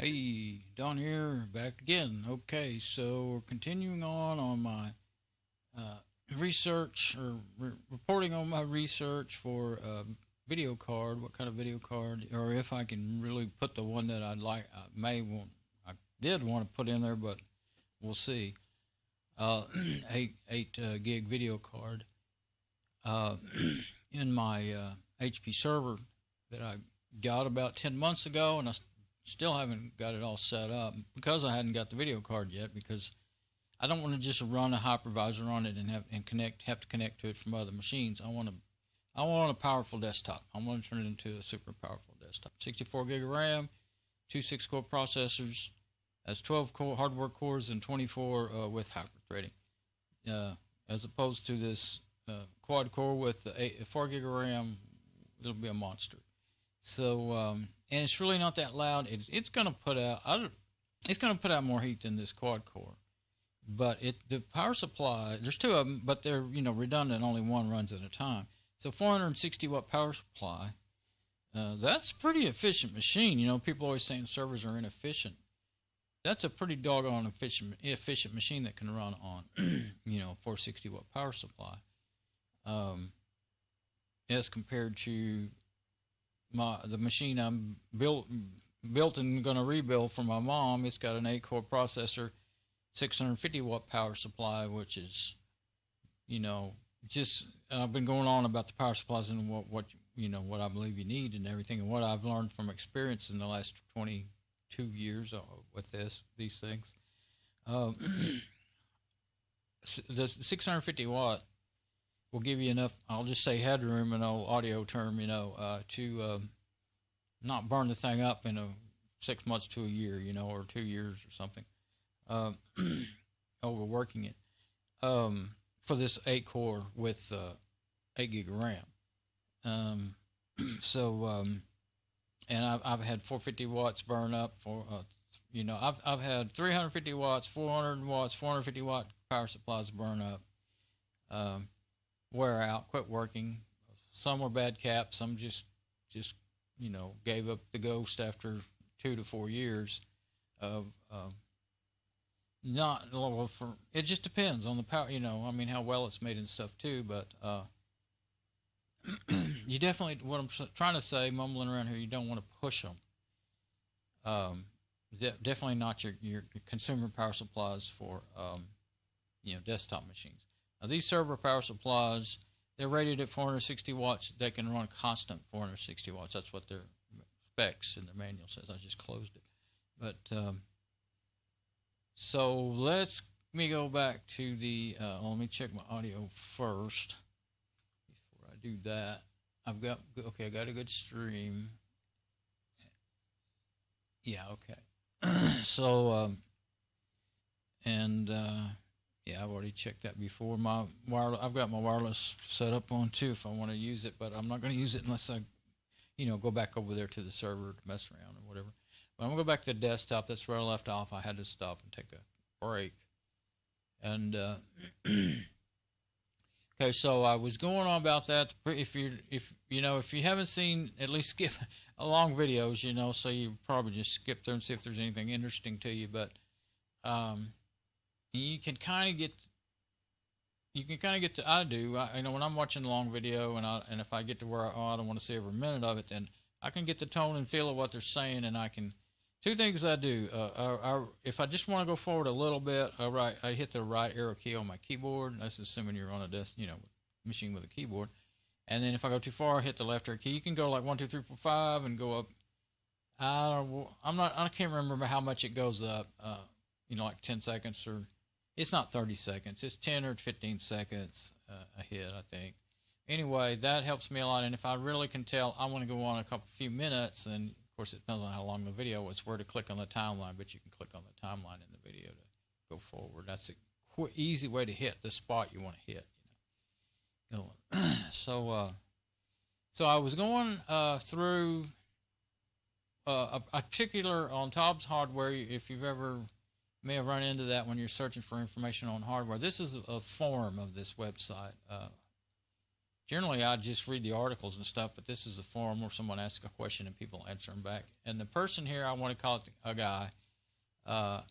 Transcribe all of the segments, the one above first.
Hey, Don here, back again. Okay, so we're continuing on my research reporting on my research for video card. What kind of video card, or if I can really put the one that I'd like, I did want to put in there, but we'll see. Uh, eight gig video card in my HP server that I got about 10 months ago, and I still haven't got it all set up because I hadn't got the video card yet, because I don't want to just run a hypervisor on it and have to connect to it from other machines. I want a powerful desktop. I want to turn it into a super powerful desktop. 64 gig of RAM, two 6-core processors. That's 12 core hardware cores and 24 with hyper-threading, as opposed to this quad core with 4 gig of RAM. It'll be a monster. So and it's really not that loud. It's going to put out more heat than this quad core. But the power supply, there's two of them, but they're redundant. Only one runs at a time. So 460 watt power supply. That's a pretty efficient machine. People always saying servers are inefficient. That's a pretty doggone efficient machine that can run on 460 watt power supply. As compared to the machine I'm built and going to rebuild for my mom. It's got an 8-core processor, 650 watt power supply, which is, just I've been going on about the power supplies and what I believe you need and everything, and what I've learned from experience in the last 22 years with these things. The 650 watt will give you enough, I'll just say headroom, an old audio term, to not burn the thing up in 6 months to a year, or 2 years or something, overworking it, for this 8-core with 8 gig of RAM. And I've had 450 watts burn up for, I've had 350 watts, 400 watts, 450 watt power supplies burn up. Wear out, quit working. Some were bad caps. Some just gave up the ghost after 2 to 4 years of not for. It just depends on the power. How well it's made and stuff too. But you definitely, what I'm trying to say, mumbling around here, you don't want to push them. Definitely not your consumer power supplies for desktop machines. Now, these server power supplies, they're rated at 460 watts. They can run constant 460 watts. That's what their specs in the manual says. I just closed it. But so let me go back to the. Let me check my audio first before I do that. I got a good stream. Yeah, okay. So yeah, I've already checked that before. I've got my wireless set up on too if I want to use it, but I'm not going to use it unless I, go back over there to the server to mess around or whatever. But I'm going to go back to the desktop. That's where I left off. I had to stop and take a break. And okay, so I was going on about that. If you haven't seen, at least skip a long videos, so you probably just skip through and see if there's anything interesting to you. But you can kind of get to, I do, when I'm watching a long video and if I get to where I don't want to see every minute of it, then I can get the tone and feel of what they're saying, and I can, two things I do, if I just want to go forward a little bit, I hit the right arrow key on my keyboard. That's assuming you're on a desk, machine with a keyboard. And then if I go too far, I hit the left arrow key. You can go like 1, 2, 3, 4, 5 and go up. I can't remember how much it goes up, like 10 seconds or, it's not 30 seconds. It's 10 or 15 seconds a hit, I think. Anyway, that helps me a lot. And if I really can tell I want to go on a few minutes, and of course it depends on how long the video is, where to click on the timeline, but you can click on the timeline in the video to go forward. That's a easy way to hit the spot you want to hit. So I was going through a particular, on Tom's hardware, if you've ever may have run into that when you're searching for information on hardware. This is a form of this website, generally I just read the articles and stuff, but this is a forum where someone asks a question and people answer them back. And the person here, I want to call it a guy. I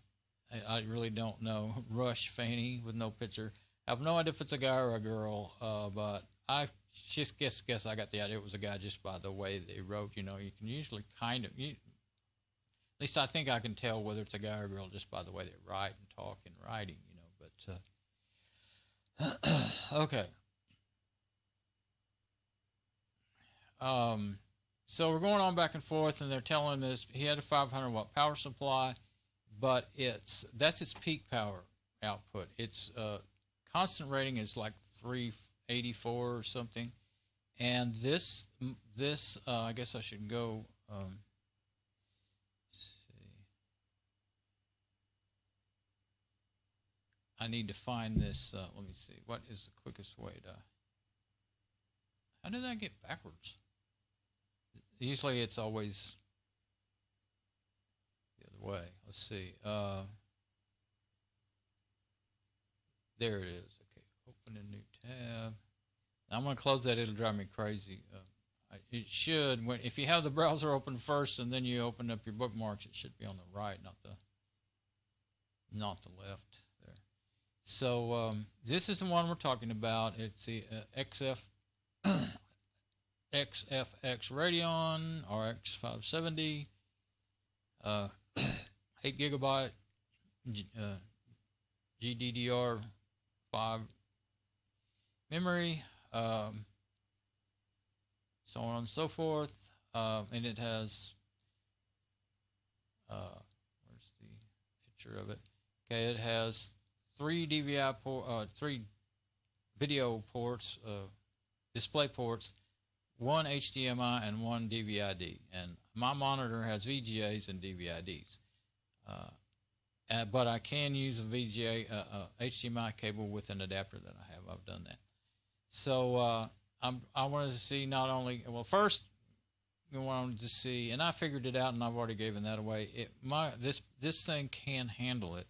really don't know. Rush Fanny with no picture. I have no idea if it's a guy or a girl, but I just guess I got the idea it was a guy just by the way they wrote. You know, you can usually kind of, at least I think I can tell whether it's a guy or a girl just by the way they write and talk in writing. You know, but okay. So we're going on back and forth, and they're telling us he had a 500 watt power supply, but that's its peak power output. Its constant rating is like 384 or something, and this I guess I should go. See, I need to find this. Let me see. What is the quickest way to? How did I get backwards? Usually it's always the other way. Let's see. There it is. Okay, open a new tab. I'm going to close that. It'll drive me crazy. It should, if you have the browser open first and then you open up your bookmarks, it should be on the right, not the left there. So this is the one we're talking about. It's the XFX Radeon RX 570, 8 gigabyte GDDR5 memory, so on and so forth, and it has where's the picture of it? Okay, it has 3 3 video ports, display ports, 1 HDMI and 1 DVI-D, and my monitor has VGAs and DVI-Ds, but I can use a VGA HDMI cable with an adapter that I have. I've done that. So I wanted to see not only, well, first I wanted to see, and I figured it out, and I've already given that away. This thing can handle it.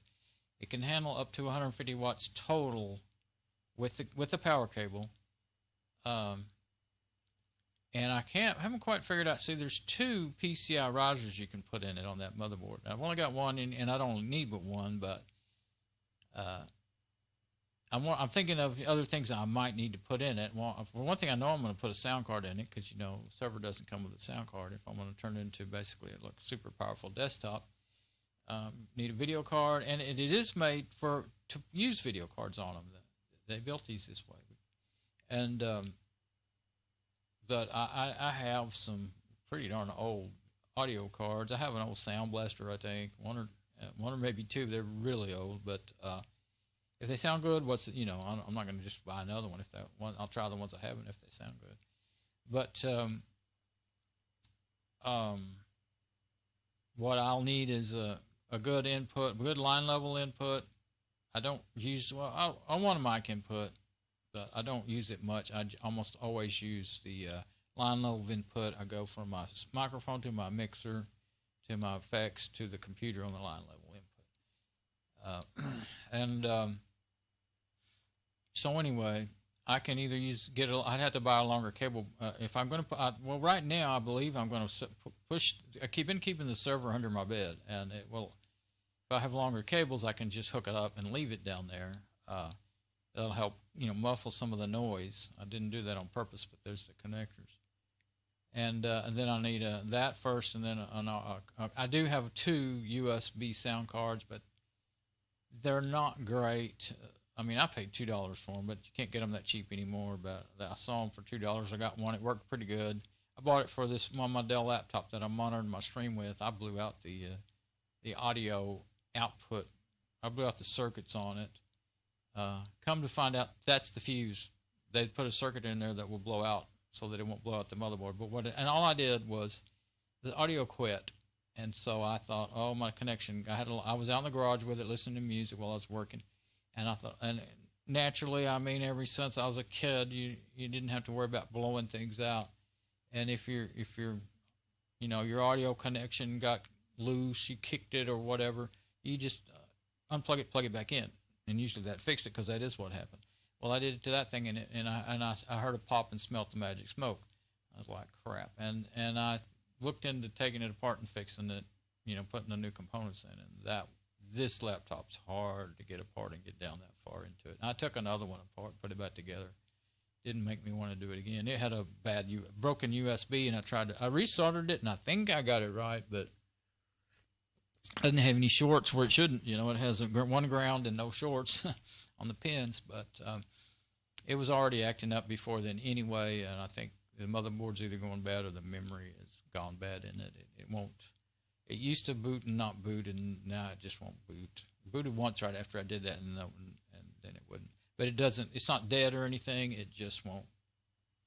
It can handle up to 150 watts total with the power cable. And I haven't quite figured out. See, there's 2 PCI risers you can put in it on that motherboard. I've only got one, and I don't need but one. But I'm thinking of other things I might need to put in it. Well, for one thing, I know I'm going to put a sound card in it because, you know, the server doesn't come with a sound card. If I'm going to turn it into basically a super powerful desktop, need a video card, and it is made to use video cards on them. They built these this way, and but I have some pretty darn old audio cards. I have an old Sound Blaster, I think, one or maybe 2. They're really old, but if they sound good, I'm not going to just buy another one. I'll try the ones I have, and if they sound good. But what I'll need is a good input, good line level input. I don't use, I want a mic input, but I don't use it much. I almost always use the line level input. I go from my microphone to my mixer to my effects to the computer on the line level input. So anyway, I can either I'd have to buy a longer cable if I'm going to put. Well, right now I believe I'm going to push. Been keeping the server under my bed, and it will. If I have longer cables, I can just hook it up and leave it down there. That'll help, muffle some of the noise. I didn't do that on purpose, but there's the connectors. And then I need that first, and then I do have 2 USB sound cards, but they're not great. I mean, I paid $2 for them, but you can't get them that cheap anymore. But I saw them for $2. I got one. It worked pretty good. I bought it for this on my Dell laptop that I'm monitoring my stream with. I blew out the audio output. I blew out the circuits on it. Come to find out, that's the fuse. They put a circuit in there that will blow out so that it won't blow out the motherboard. And all I did was the audio quit, and so I thought, oh, my connection. I was out in the garage with it, listening to music while I was working, and I thought, and naturally, I mean, ever since I was a kid, you didn't have to worry about blowing things out, and if your audio connection got loose, you kicked it or whatever, you just unplug it, plug it back in. And usually that fixed it because that is what happened. Well, I did it to that thing, and I heard a pop and smelt the magic smoke. I was like, crap. And I looked into taking it apart and fixing it, putting the new components in. And this laptop's hard to get apart and get down that far into it. And I took another one apart, put it back together. Didn't make me want to do it again. It had a broken USB, and I restarted it, and I think I got it right, but it doesn't have any shorts where it shouldn't. It has one ground and no shorts on the pins, but it was already acting up before then anyway, and I think the motherboard's either going bad or the memory has gone bad in it. It won't. It used to boot and not boot, and now it just won't boot. It booted once right after I did that, and then it wouldn't. But it doesn't. It's not dead or anything. It just won't.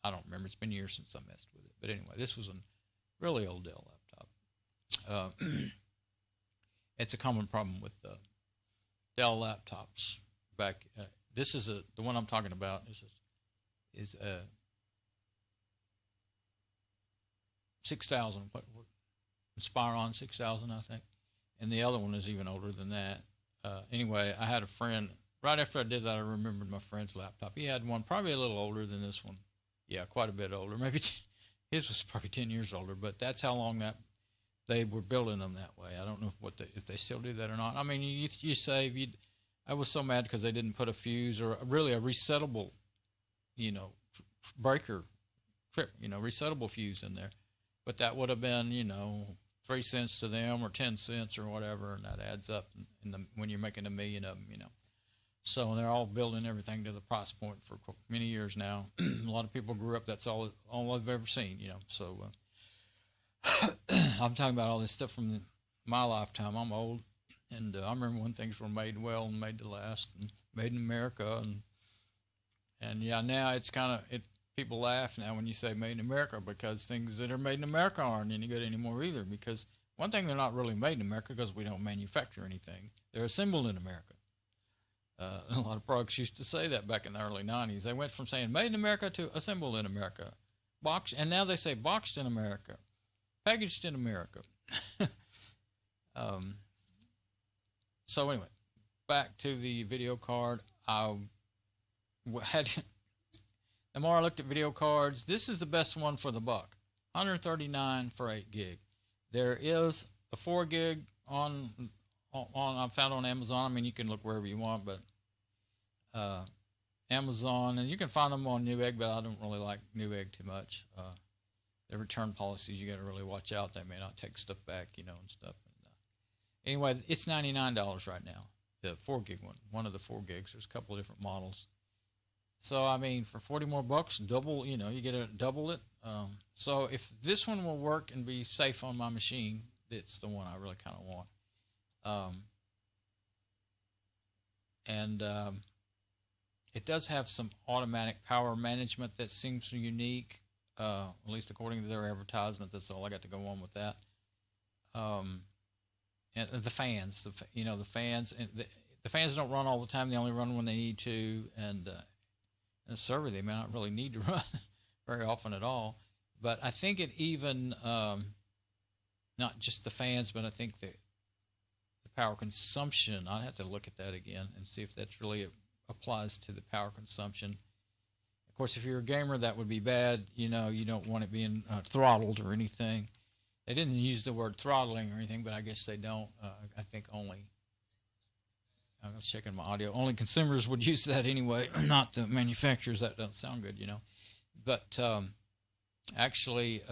I don't remember. It's been years since I messed with it. But anyway, this was a really old Dell laptop. It's a common problem with Dell laptops. This is the one I'm talking about. This is 6000. Inspiron 6000, I think, and the other one is even older than that. Anyway, I had a friend. Right after I did that, I remembered my friend's laptop. He had one probably a little older than this one. Yeah, quite a bit older. Maybe his was probably 10 years older, but that's how long that they were building them that way. I don't know if they still do that or not. I mean, you save. I was so mad because they didn't put a fuse or really a resettable, breaker, resettable fuse in there. But that would have been, 3 cents to them or 10 cents or whatever, and that adds up when you're making 1 million of them, So they're all building everything to the price point for many years now. A lot of people grew up. That's all I've ever seen, So I'm talking about all this stuff from my lifetime. I'm old, and I remember when things were made well and made to last and made in America. And yeah, now it's kind of people laugh now when you say made in America because things that are made in America aren't any good anymore either. Because one thing, they're not really made in America because we don't manufacture anything. They're assembled in America. A lot of products used to say that back in the early 90s. They went from saying made in America to assembled in America. And now they say boxed in America, packaged in America. So anyway, back to the video card. The more I looked at video cards, this is the best one for the buck. $139 for 8 gig. There is a 4 gig on I found on Amazon. I mean, you can look wherever you want, but Amazon, and you can find them on Newegg, but I don't really like Newegg too much. Their return policies, you got to really watch out. They may not take stuff back, and stuff. Anyway, it's $99 right now. The 4 gig one of the 4 gigs. There's a couple of different models. So I mean, for 40 more bucks, double. You get double it. So if this one will work and be safe on my machine, it's the one I really kind of want. It does have some automatic power management that seems unique, at least according to their advertisement. That's all I got to go on with that. And the fans, the fans, and the fans don't run all the time. They only run when they need to, and the server they may not really need to run very often at all. But I think it even not just the fans, but I think the power consumption. I'd have to look at that again and see if that really applies to the power consumption. Of course, if you're a gamer, that would be bad. You don't want it being throttled or anything. They didn't use the word throttling or anything, but I guess they don't. I think only, I was checking my audio, only consumers would use that anyway, not the manufacturers. That doesn't sound good, But actually,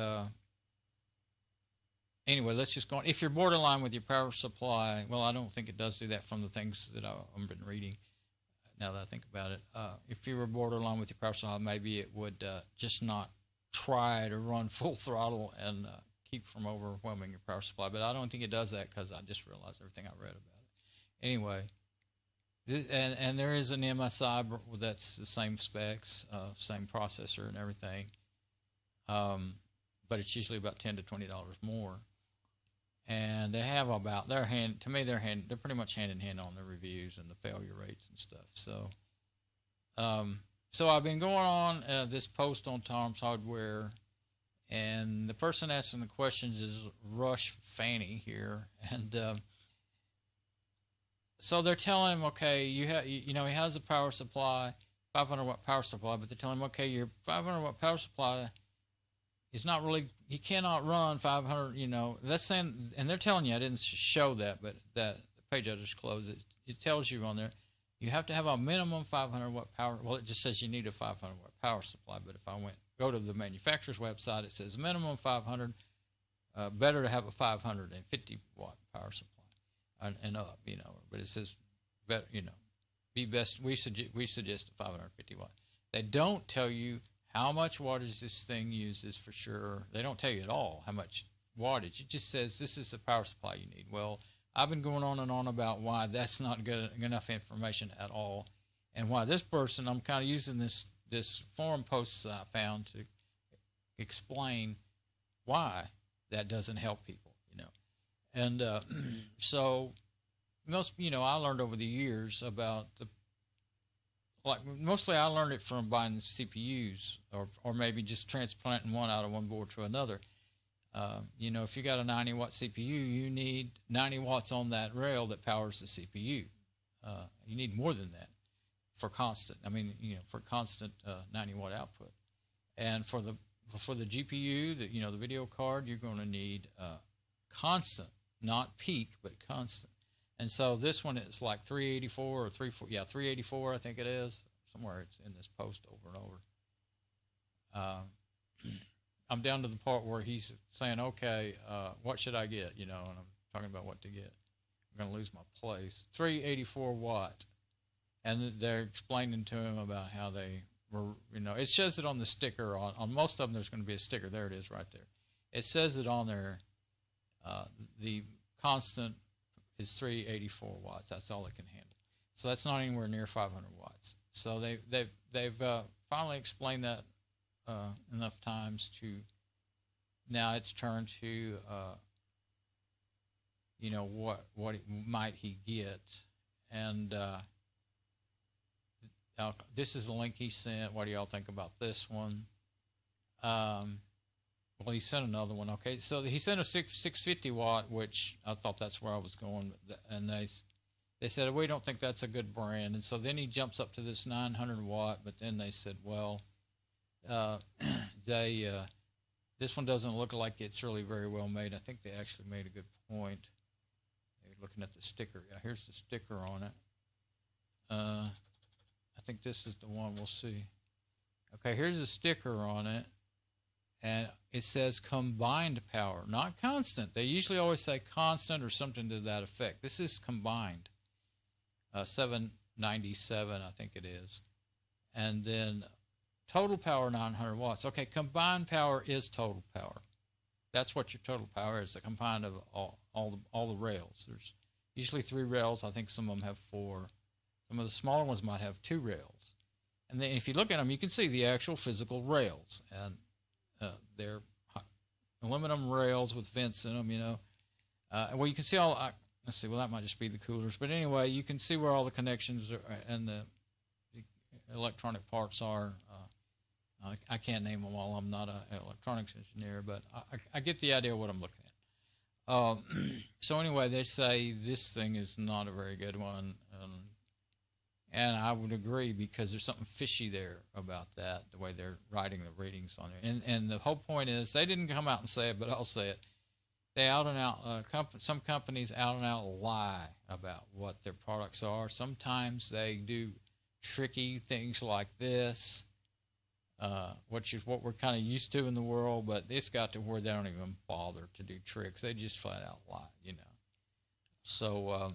anyway, let's just go on. If you're borderline with your power supply, well, I don't think it does do that from the things that I've been reading, now that I think about it. If you were borderline with your power supply, maybe it would just not try to run full throttle and keep from overwhelming your power supply. But I don't think it does that because I just realized everything I read about it. Anyway, and there is an MSI that's the same specs, same processor and everything. But it's usually about $10 to $20 more. And they have about they're pretty much hand in hand on the reviews and the failure rates and stuff. So I've been going on this post on Tom's Hardware, and the person asking the questions is Rush Fanny here, and so they're telling him, okay, he has a power supply, 500 watt power supply, but they tell him, okay, your 500 watt power supply is not really, he cannot run 500, you know, that's saying, and they're telling you, I didn't show that, but that page I just closed, it tells you on there, you have to have a minimum 500 watt power. Well, it just says you need a 500 watt power supply, but if I go to the manufacturer's website, it says minimum 500, better to have a 550 watt power supply and up, you know, but it says, better, you know, be best, we suggest a 550 watt. They don't tell you how much wattage this thing uses for sure. They don't tell you at all how much wattage. It just says this is the power supply you need. Well, I've been going on and on about why that's not good enough information at all, and why this person, I'm kind of using this forum posts I found to explain why that doesn't help people, you know. And so most, you know, I learned over the years about mostly I learned it from buying CPUs or maybe just transplanting one out of one board to another. You know, if you got a 90 watt CPU, you need 90 watts on that rail that powers the CPU. You need more than that for constant. I mean, you know, for constant 90 watt output. And for the GPU, you know, the video card, you're going to need constant, not peak, but constant. And so this one is like 384 or 384, I think it is. Somewhere it's in this post over and over. I'm down to the part where he's saying, okay, what should I get? You know, and I'm talking about what to get. I'm going to lose my place. 384 watt. And they're explaining to him about how they were, you know, it says it on the sticker. On most of them, there's going to be a sticker. There it is right there. It says it on there. The constant is 384 watts. That's all it can handle. So that's not anywhere near 500 watts. So they've finally explained that enough times to now it's turned to you know, what might he get, and this is the link he sent. What do y'all think about this one? Well, he sent another one. Okay, so he sent a 650 watt, which I thought that's where I was going, and they said we don't think that's a good brand, and so then he jumps up to this 900 watt, but then they said, well, this one doesn't look like it's really very well made. I think they actually made a good point. They're looking at the sticker. Yeah, here's the sticker on it. I think this is the one we'll see. Okay, here's a sticker on it, and it says combined power, not constant. They usually always say constant or something to that effect. This is combined. 797, I think it is. And then total power 900 watts. Okay, combined power is total power. That's what your total power is, the combined of all the rails. There's usually 3 rails. I think some of them have 4. Some of the smaller ones might have 2 rails. And then if you look at them, you can see the actual physical rails. And they're aluminum rails with vents in them, you know. Well, you can see let's see, well, that might just be the coolers. But anyway, you can see where all the connections are, and the electronic parts are. I can't name them all. I'm not an electronics engineer, but I get the idea of what I'm looking at. So anyway, they say this thing is not a very good one. And I would agree, because there's something fishy there about that, the way they're writing the ratings on there. And the whole point is, they didn't come out and say it, but I'll say it. They out and out, some companies out and out lie about what their products are. Sometimes they do tricky things like this, which is what we're kind of used to in the world, but it's got to where they don't even bother to do tricks. They just flat out lie, you know. So,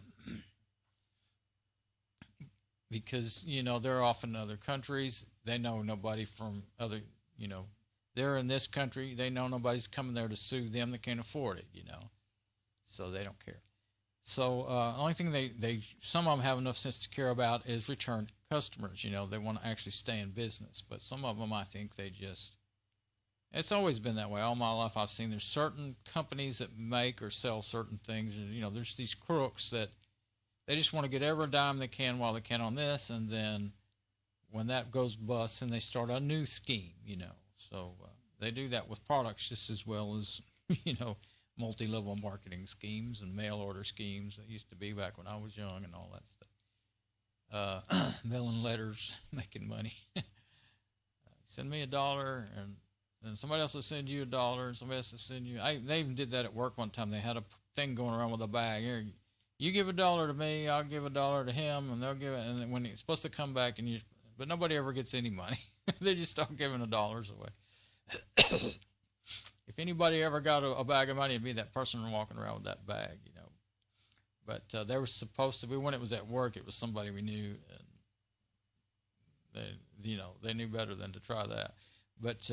because, you know, they're off in other countries. They know nobody from other, you know, they're in this country. They know nobody's coming there to sue them that can't afford it, you know. So they don't care. So only thing some of them have enough sense to care about is return customers. You know, they want to actually stay in business. But some of them, I think it's always been that way. All my life I've seen there's certain companies that make or sell certain things. And, you know, there's these crooks that they just want to get every dime they can while they can on this, and then when that goes bust, then they start a new scheme, you know. So they do that with products just as well as, you know, multi-level marketing schemes and mail order schemes that used to be back when I was young and all that stuff. mailing letters, making money. Send me $1, and then somebody else will send you $1, and somebody else will send you. They even did that at work one time. They had a thing going around with a bag. Here, you give $1 to me, I'll give $1 to him, and they'll give it. And then when it's supposed to come back, but nobody ever gets any money. They just start giving the dollars away. If anybody ever got a bag of money, it'd be that person walking around with that bag, you know. But they were supposed to be, when it was at work, it was somebody we knew, and they knew better than to try that. But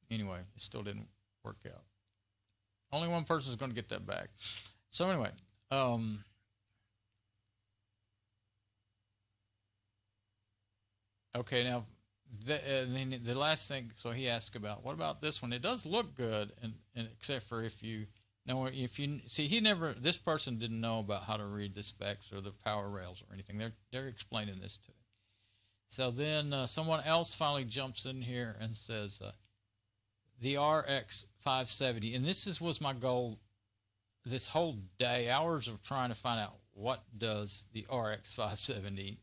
anyway, it still didn't work out. Only one person is going to get that bag. So anyway, okay, now the last thing, so he asked about, what about this one? It does look good, and except for if you see, this person didn't know about how to read the specs or the power rails or anything. They're explaining this to him. So then someone else finally jumps in here and says, the RX 570, and this was my goal this whole day, hours of trying to find out what does the RX 570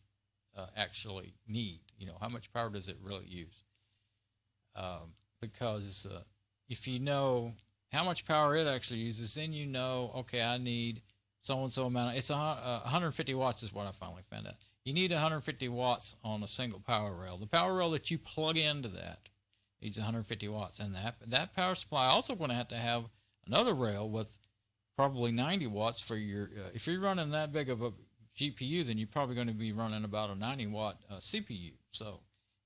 actually need. You know, how much power does it really use? Because if you know how much power it actually uses, then you know, okay, I need so-and-so amount. It's 150 watts is what I finally found out. You need 150 watts on a single power rail. The power rail that you plug into that needs 150 watts. And that power supply also going to have another rail with probably 90 watts for your, if you're running that big of a GPU, then you're probably going to be running about a 90-watt CPU. So,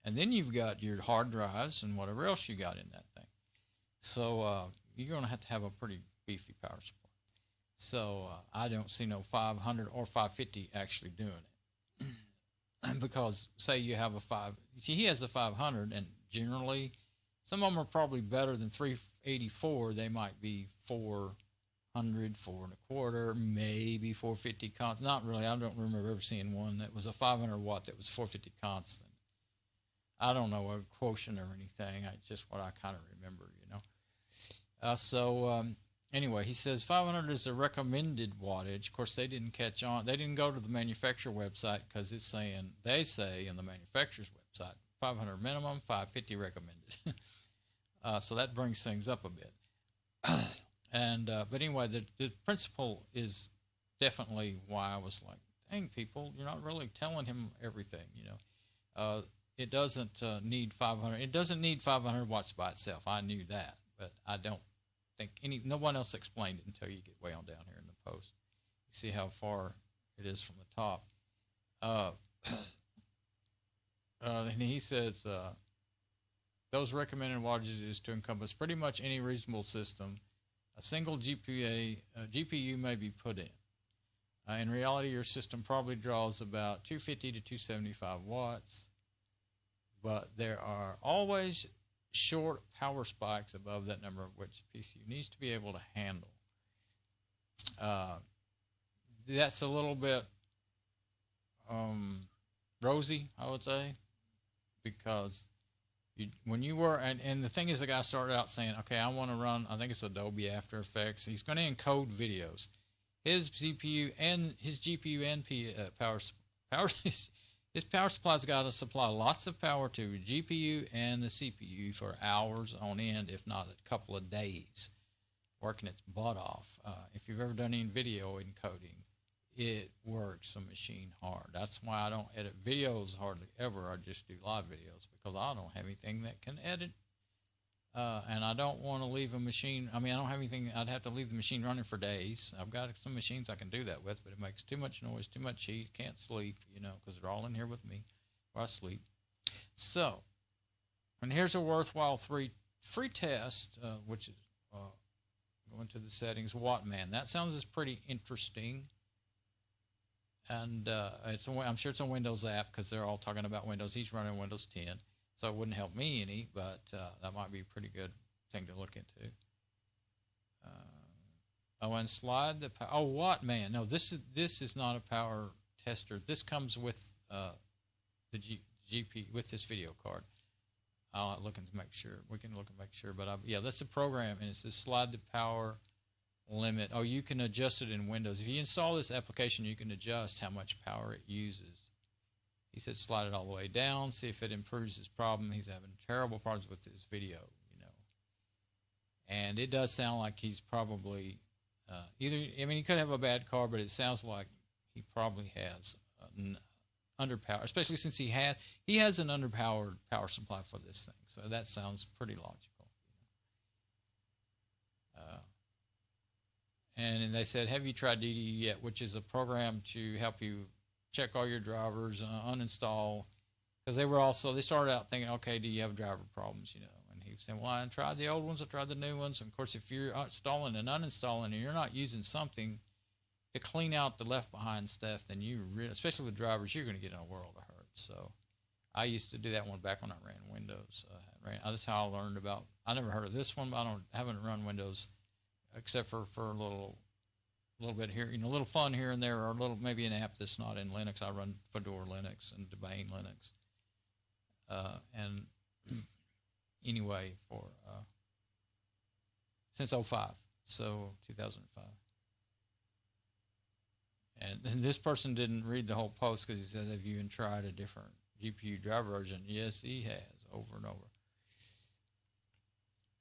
and then you've got your hard drives and whatever else you got in that thing. So you're going to have a pretty beefy power supply. So I don't see no 500 or 550 actually doing it. Because say you have he has a 500, and generally some of them are probably better than 384. They might be 400, 4.25, maybe 450 constant. Not really. I don't remember ever seeing one that was a 500 watt that was 450 constant. I don't know a quotient or anything. Just what I kind of remember, you know. Anyway, he says 500 is a recommended wattage. Of course, they didn't catch on. They didn't go to the manufacturer website because they say in the manufacturer's website 500 minimum, 550 recommended. So that brings things up a bit. But anyway, the principle is definitely why I was like, dang, people, you're not really telling him everything, you know. It doesn't need 500. It doesn't need 500 watts by itself. I knew that, but I don't think no one else explained it until you get way on down here in the post. You see how far it is from the top. And he says those recommended wattages is to encompass pretty much any reasonable system. A single GPU may be put in. In reality, your system probably draws about 250 to 275 watts, but there are always short power spikes above that number, which the PCU needs to be able to handle. That's a little bit rosy, I would say, because when you were, and the thing is, the guy started out saying, okay, I want to run, I think it's Adobe After Effects. He's going to encode videos. His CPU and his GPU and his power supply's got to supply lots of power to the GPU and the CPU for hours on end, if not a couple of days, working its butt off. If you've ever done any video encoding, it works a machine hard. That's why I don't edit videos hardly ever. I just do live videos because I don't have anything that can edit. And I don't want to leave a machine. I mean, I don't have anything. I'd have to leave the machine running for days. I've got some machines I can do that with, but it makes too much noise, too much heat. Can't sleep, you know, because they're all in here with me where I sleep. So, and here's a worthwhile free test, which is going to the settings. Wattman. That sounds pretty interesting. And I'm sure it's a Windows app because they're all talking about Windows. He's running Windows 10. So it wouldn't help me any, but that might be a pretty good thing to look into. And slide the power. Oh, Wattman. No, this is not a power tester. This comes with the GP with this video card. I'll look and make sure. We can look and make sure. But yeah, that's a program, and it says slide the power limit. Oh, you can adjust it in Windows. If you install this application, you can adjust how much power it uses. He said slide it all the way down, see if it improves his problem. He's having terrible problems with his video, you know. And it does sound like he's probably either, I mean, he could have a bad card, but it sounds like he probably has an underpowered, especially since he has an underpowered power supply for this thing. So that sounds pretty logical. And they said, have you tried DDU yet? Which is a program to help you check all your drivers, uninstall. Because they started out thinking, okay, do you have driver problems, you know? And he said, well, I tried the old ones, I tried the new ones. And of course, if you're installing and uninstalling and you're not using something to clean out the left behind stuff, then especially with drivers, you're going to get in a world of hurt. So I used to do that one back when I ran Windows. That's how I learned about, I never heard of this one, but I haven't run Windows except for a little bit here, you know, a little fun here and there, or maybe an app that's not in Linux. I run Fedora Linux and Debian Linux. And anyway, since 2005, so 2005. And this person didn't read the whole post because he said, have you even tried a different GPU driver version? Yes, he has, over and over.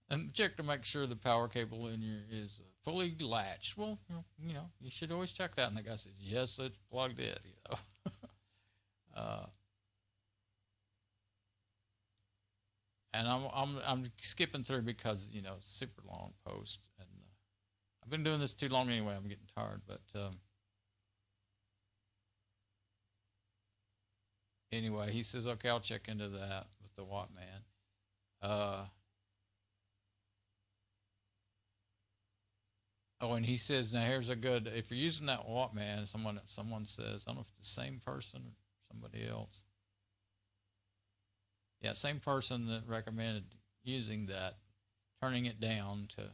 And check to make sure the power cable in your is fully latched. Well, you know, you should always check that. And the guy said, yes, it's plugged in, you know. And I'm skipping through because, you know, it's a super long post. And I've been doing this too long anyway. I'm getting tired. But anyway, he says, okay, I'll check into that with the Wattman. Oh, and he says, now here's a good, if you're using that Wattman, someone says, I don't know if it's the same person or somebody else. Yeah, same person that recommended using that, turning it down to,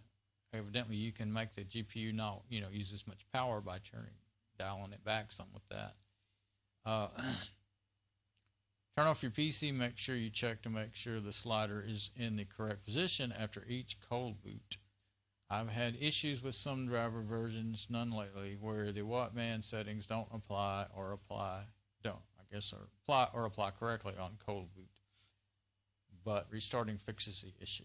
evidently you can make the GPU not, you know, use as much power by dialing it back some with that. Turn off your PC, make sure you check to make sure the slider is in the correct position after each cold boot. I've had issues with some driver versions, none lately, where the Wattman settings don't apply correctly on cold boot. But restarting fixes the issue.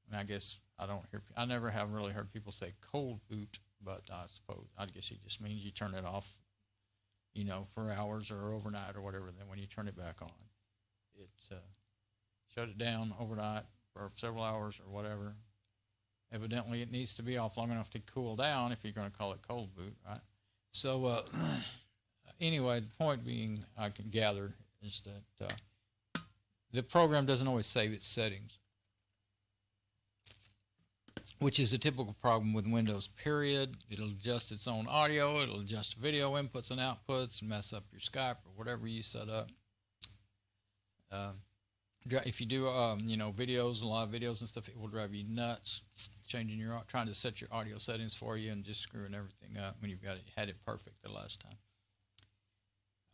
And I guess I never have really heard people say cold boot, but I guess it just means you turn it off, you know, for hours or overnight or whatever. Then when you turn it back on, it shut it down overnight for several hours or whatever. Evidently, it needs to be off long enough to cool down if you're going to call it cold boot, right? So anyway, the point being, I can gather, is that the program doesn't always save its settings, which is a typical problem with Windows, period. It'll adjust its own audio, it'll adjust video inputs and outputs, mess up your Skype or whatever you set up. If you do, you know, videos, a lot of videos and stuff, it will drive you nuts, trying to set your audio settings for you and just screwing everything up when you've had it perfect the last time.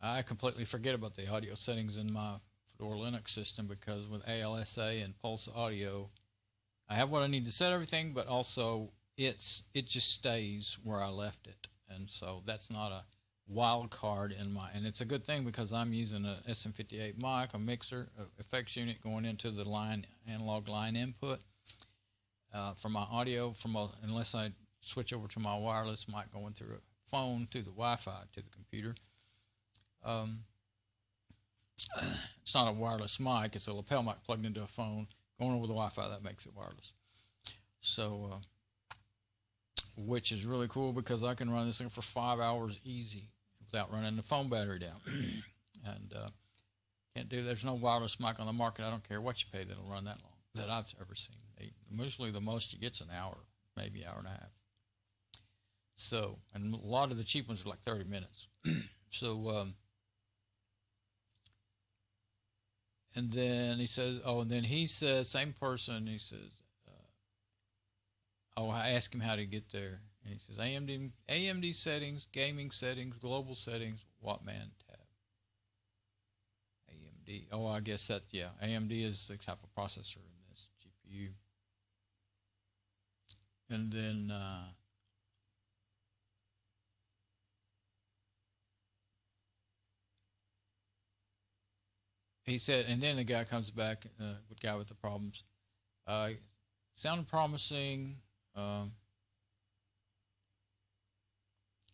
I completely forget about the audio settings in my Fedora Linux system because with ALSA and Pulse Audio, I have what I need to set everything, but also it just stays where I left it, and so that's not a wild card and it's a good thing because I'm using a SM58 mic, a mixer, effects unit going into the analog line input for my audio unless I switch over to my wireless mic going through a phone through the Wi-Fi to the computer. It's not a wireless mic, it's a lapel mic plugged into a phone going over the Wi-Fi. That makes it wireless. So which is really cool because I can run this thing for 5 hours easy without running the phone battery down. And there's no wireless mic on the market, I don't care what you pay, that'll run that long, that I've ever seen. Usually the most you get's an hour, maybe an hour and a half. So, and a lot of the cheap ones are like 30 minutes. So, and then he says, same person, he says, I asked him how to get there. And he says, AMD settings, gaming settings, global settings, Wattman tab. AMD. Oh, I guess that, yeah. AMD is the type of processor in this GPU. And then, he said, and then the guy comes back, the guy with the problems. Sounded promising.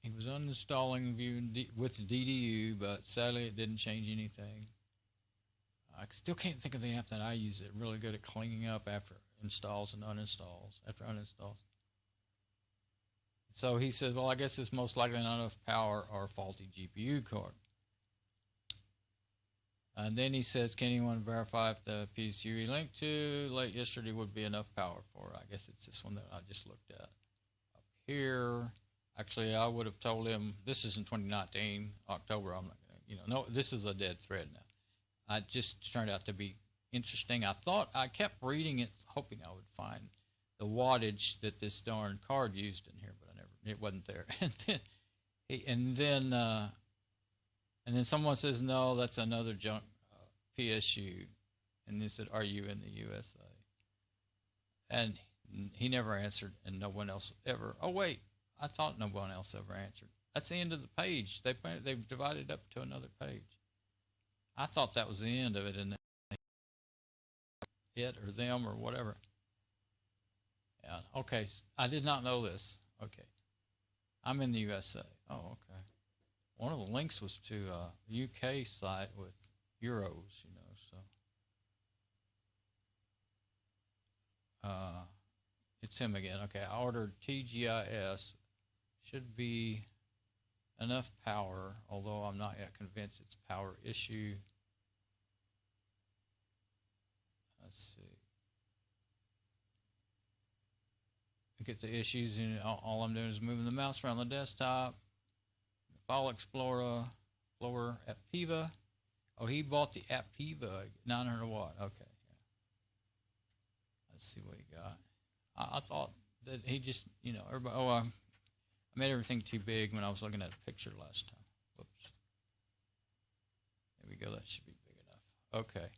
He was uninstalling with the DDU, but sadly it didn't change anything. I still can't think of the app that I use. It really good at cleaning up after installs and uninstalls, after uninstalls. So he says, well, I guess it's most likely not enough power or faulty GPU card. And then he says, can anyone verify if the PSU he linked to late yesterday would be enough power for it? I guess it's this one that I just looked at. Up here, actually, I would have told him, this is in 2019, October. I'm not going to, no, this is a dead thread now. It just turned out to be interesting. I kept reading it, hoping I would find the wattage that this darn card used in here, but it wasn't there. and then someone says, no, that's another junk PSU. And they said, are you in the USA? And he never answered, and no one else ever. Oh, wait, I thought no one else ever answered. That's the end of the page. They've divided up to another page. I thought that was the end of it, and it or them or whatever. Yeah, okay, I did not know this. Okay. I'm in the USA. Oh, okay. One of the links was to a UK site with euros, so. It's him again. Okay, I ordered TGIS. Should be enough power, although I'm not yet convinced it's power issue. Let's see. Get the issues, and all I'm doing is moving the mouse around the desktop. File Explorer, Aptiva. Oh, he bought the Aptiva 900 watt. Okay. Yeah. Let's see what he got. I thought that he just, everybody. Oh, I made everything too big when I was looking at a picture last time. Whoops. There we go. That should be big enough. Okay.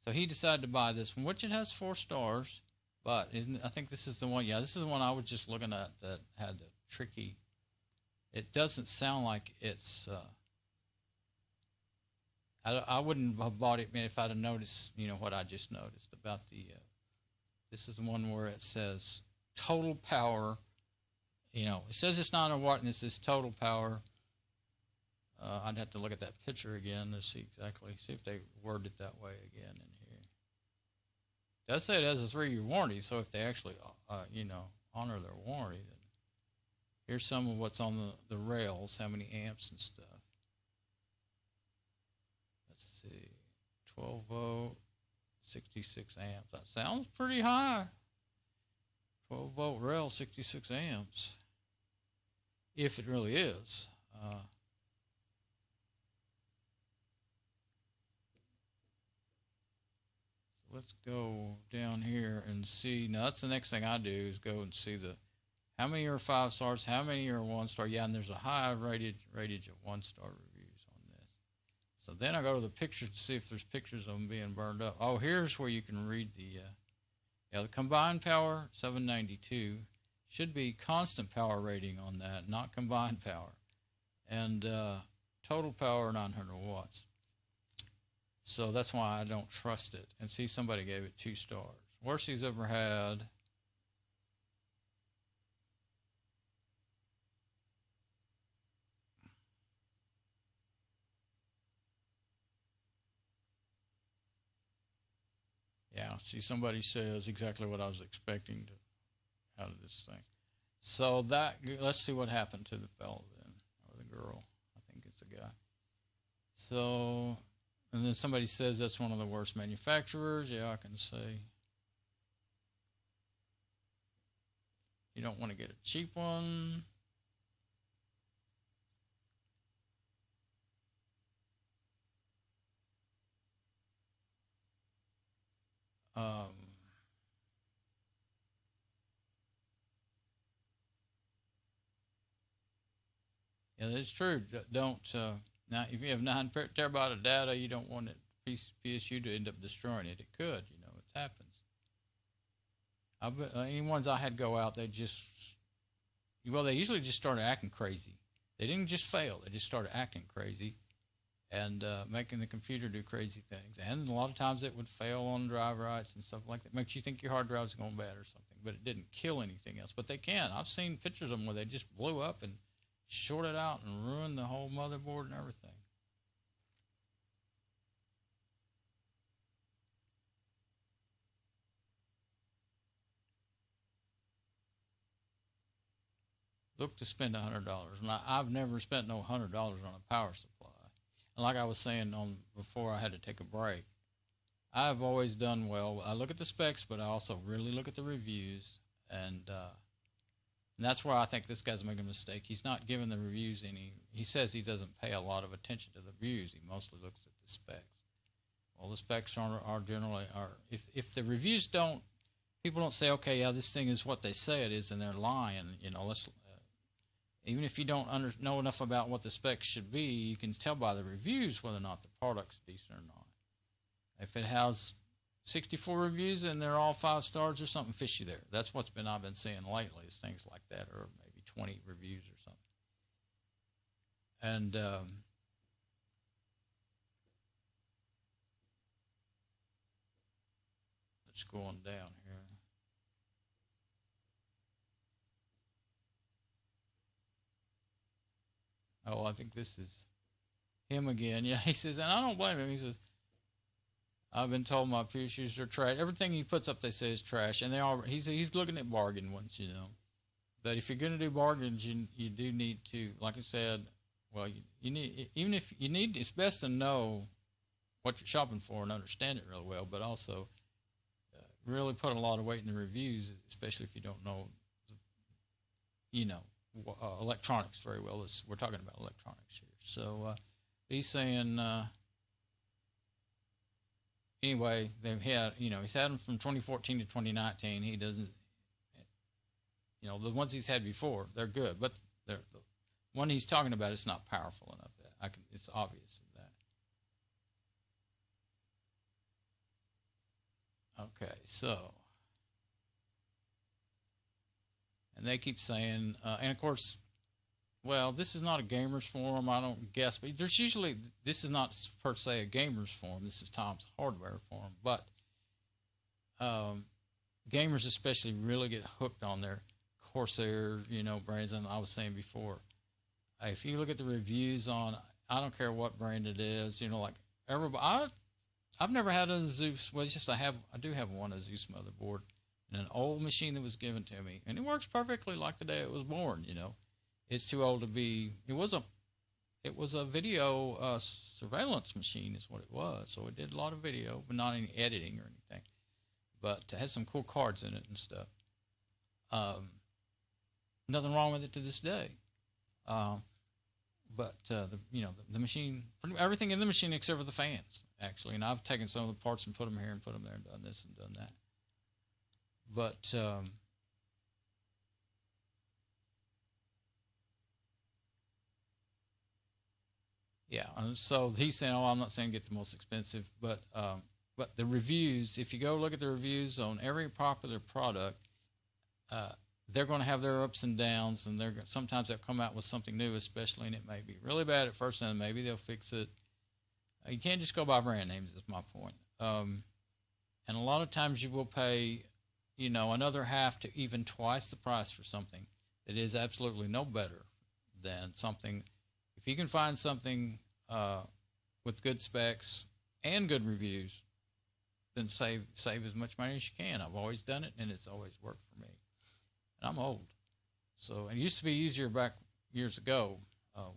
So he decided to buy this one, which it has 4 stars. But I think this is the one. Yeah, this is the one I was just looking at that had the tricky. It doesn't sound like it's. I wouldn't have bought it if I'd have noticed, what I just noticed about the. This is the one where it says total power. It says it's 900 watt, and this is total power. I'd have to look at that picture again to see if they worded it that way again in here. It does say it has a 3-year warranty, so if they actually, honor their warranty, then here's some of what's on the rails, how many amps and stuff. Let's see, 12 volt, 66 amps. That sounds pretty high. 12 volt rail, 66 amps. If it really is. Let's go down here and see. Now, that's the next thing I do is go and see how many are 5 stars, how many are 1 star. Yeah, and there's a high ratage of 1-star reviews on this. So then I go to the pictures to see if there's pictures of them being burned up. Oh, here's where you can read the combined power, 792. Should be constant power rating on that, not combined power. And total power, 900 watts. So that's why I don't trust it. And see, somebody gave it 2 stars. Worst he's ever had. Yeah, see, somebody says exactly what I was expecting out of this thing. So let's see what happened to the fellow then, or the girl. I think it's a guy. So. And then somebody says that's one of the worst manufacturers. Yeah, I can say. You don't want to get a cheap one. Yeah, that's true. Don't. Now, if you have 9 terabyte of data, you don't want it PSU to end up destroying it. It could, it happens. Any ones I had go out, they usually just started acting crazy. They didn't just fail; they just started acting crazy, and making the computer do crazy things. And a lot of times it would fail on drive writes and stuff like that. Makes you think your hard drive's going bad or something, but it didn't kill anything else. But they can. I've seen pictures of them where they just blew up and shorted out and ruined the whole motherboard and everything. Look to spend $100, and I've never spent no $100 on a power supply. And like I was saying on before, I had to take a break. I've always done well. I look at the specs, but I also really look at the reviews, and that's where I think this guy's making a mistake. He's not giving the reviews any. He says he doesn't pay a lot of attention to the reviews. He mostly looks at the specs. Well, the specs are generally if the reviews don't, people don't say, okay, yeah, this thing is what they say it is, and they're lying. You know, even if you don't know enough about what the specs should be, you can tell by the reviews whether or not the product's decent or not. If it has 64 reviews and they're all 5 stars or something, fishy there. That's what's I've been seeing lately is things like that, or maybe 20 reviews or something. And let's go on down here. Oh, I think this is him again. Yeah, he says, and I don't blame him. He says, I've been told my PCs are trash. Everything he puts up, they say is trash, and they are. He's looking at bargain ones, you know. But if you're going to do bargains, you do need to, like I said, well, you need, even if you need, it's best to know what you're shopping for and understand it real well, but also really put a lot of weight in the reviews, especially if you don't know, you know, electronics very well. We're talking about electronics here. So he's saying, anyway, they've had, you know, he's had them from 2014 to 2019. He doesn't, you know, the ones he's had before, they're good, but the one he's talking about is not powerful enough. It's obvious of that. Okay, so, and they keep saying, and of course, well, this is not a gamers forum, I don't guess, but there's usually, this is not per se a gamers forum, this is Tom's hardware forum, but gamers especially really get hooked on their Corsair, you know, brands, and I was saying before, if you look at the reviews on, I don't care what brand it is, you know, like everybody, I've never had a Zeus, well, it's just I do have one, a Zeus motherboard, and an old machine that was given to me, and it works perfectly like the day it was born, you know. It's too old to be, it was a video surveillance machine is what it was, so it did a lot of video, but not any editing or anything, but it had some cool cards in it and stuff. Nothing wrong with it to this day. But the machine, everything in the machine except for the fans, actually. And I've taken some of the parts and put them here and put them there and done this and done that. But yeah, and so he's saying, oh, I'm not saying get the most expensive, but the reviews, if you go look at the reviews on every popular product, they're going to have their ups and downs, and sometimes they'll come out with something new, especially, and it may be really bad at first, and maybe they'll fix it. You can't just go by brand names, is my point. And a lot of times you will pay, you know, another half to even twice the price for something that is absolutely no better than something. If you can find something with good specs and good reviews, then save as much money as you can. I've always done it, and it's always worked for me. I'm old, so it used to be easier back years ago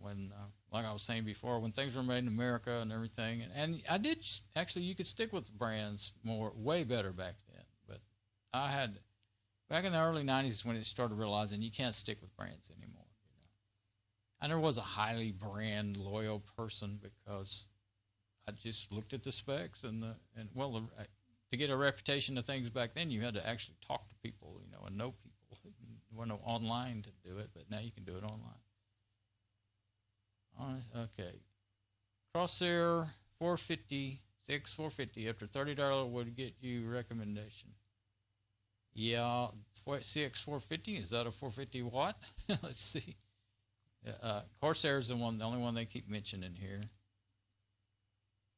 when, like I was saying before, when things were made in America and everything. And I did actually, you could stick with brands way better back then. But I had back in the early '90s when it started realizing you can't stick with brands anymore. You know, I never was a highly brand loyal person because I just looked at the specs to get a reputation of things back then, you had to actually talk to people, you know, and know people. There was no online to do it, but now you can do it online. Okay. Crosshair 450, CX450 after $30 would get you recommendation. Yeah, CX450, is that a 450 watt? Let's see. Corsair is the only one they keep mentioning here.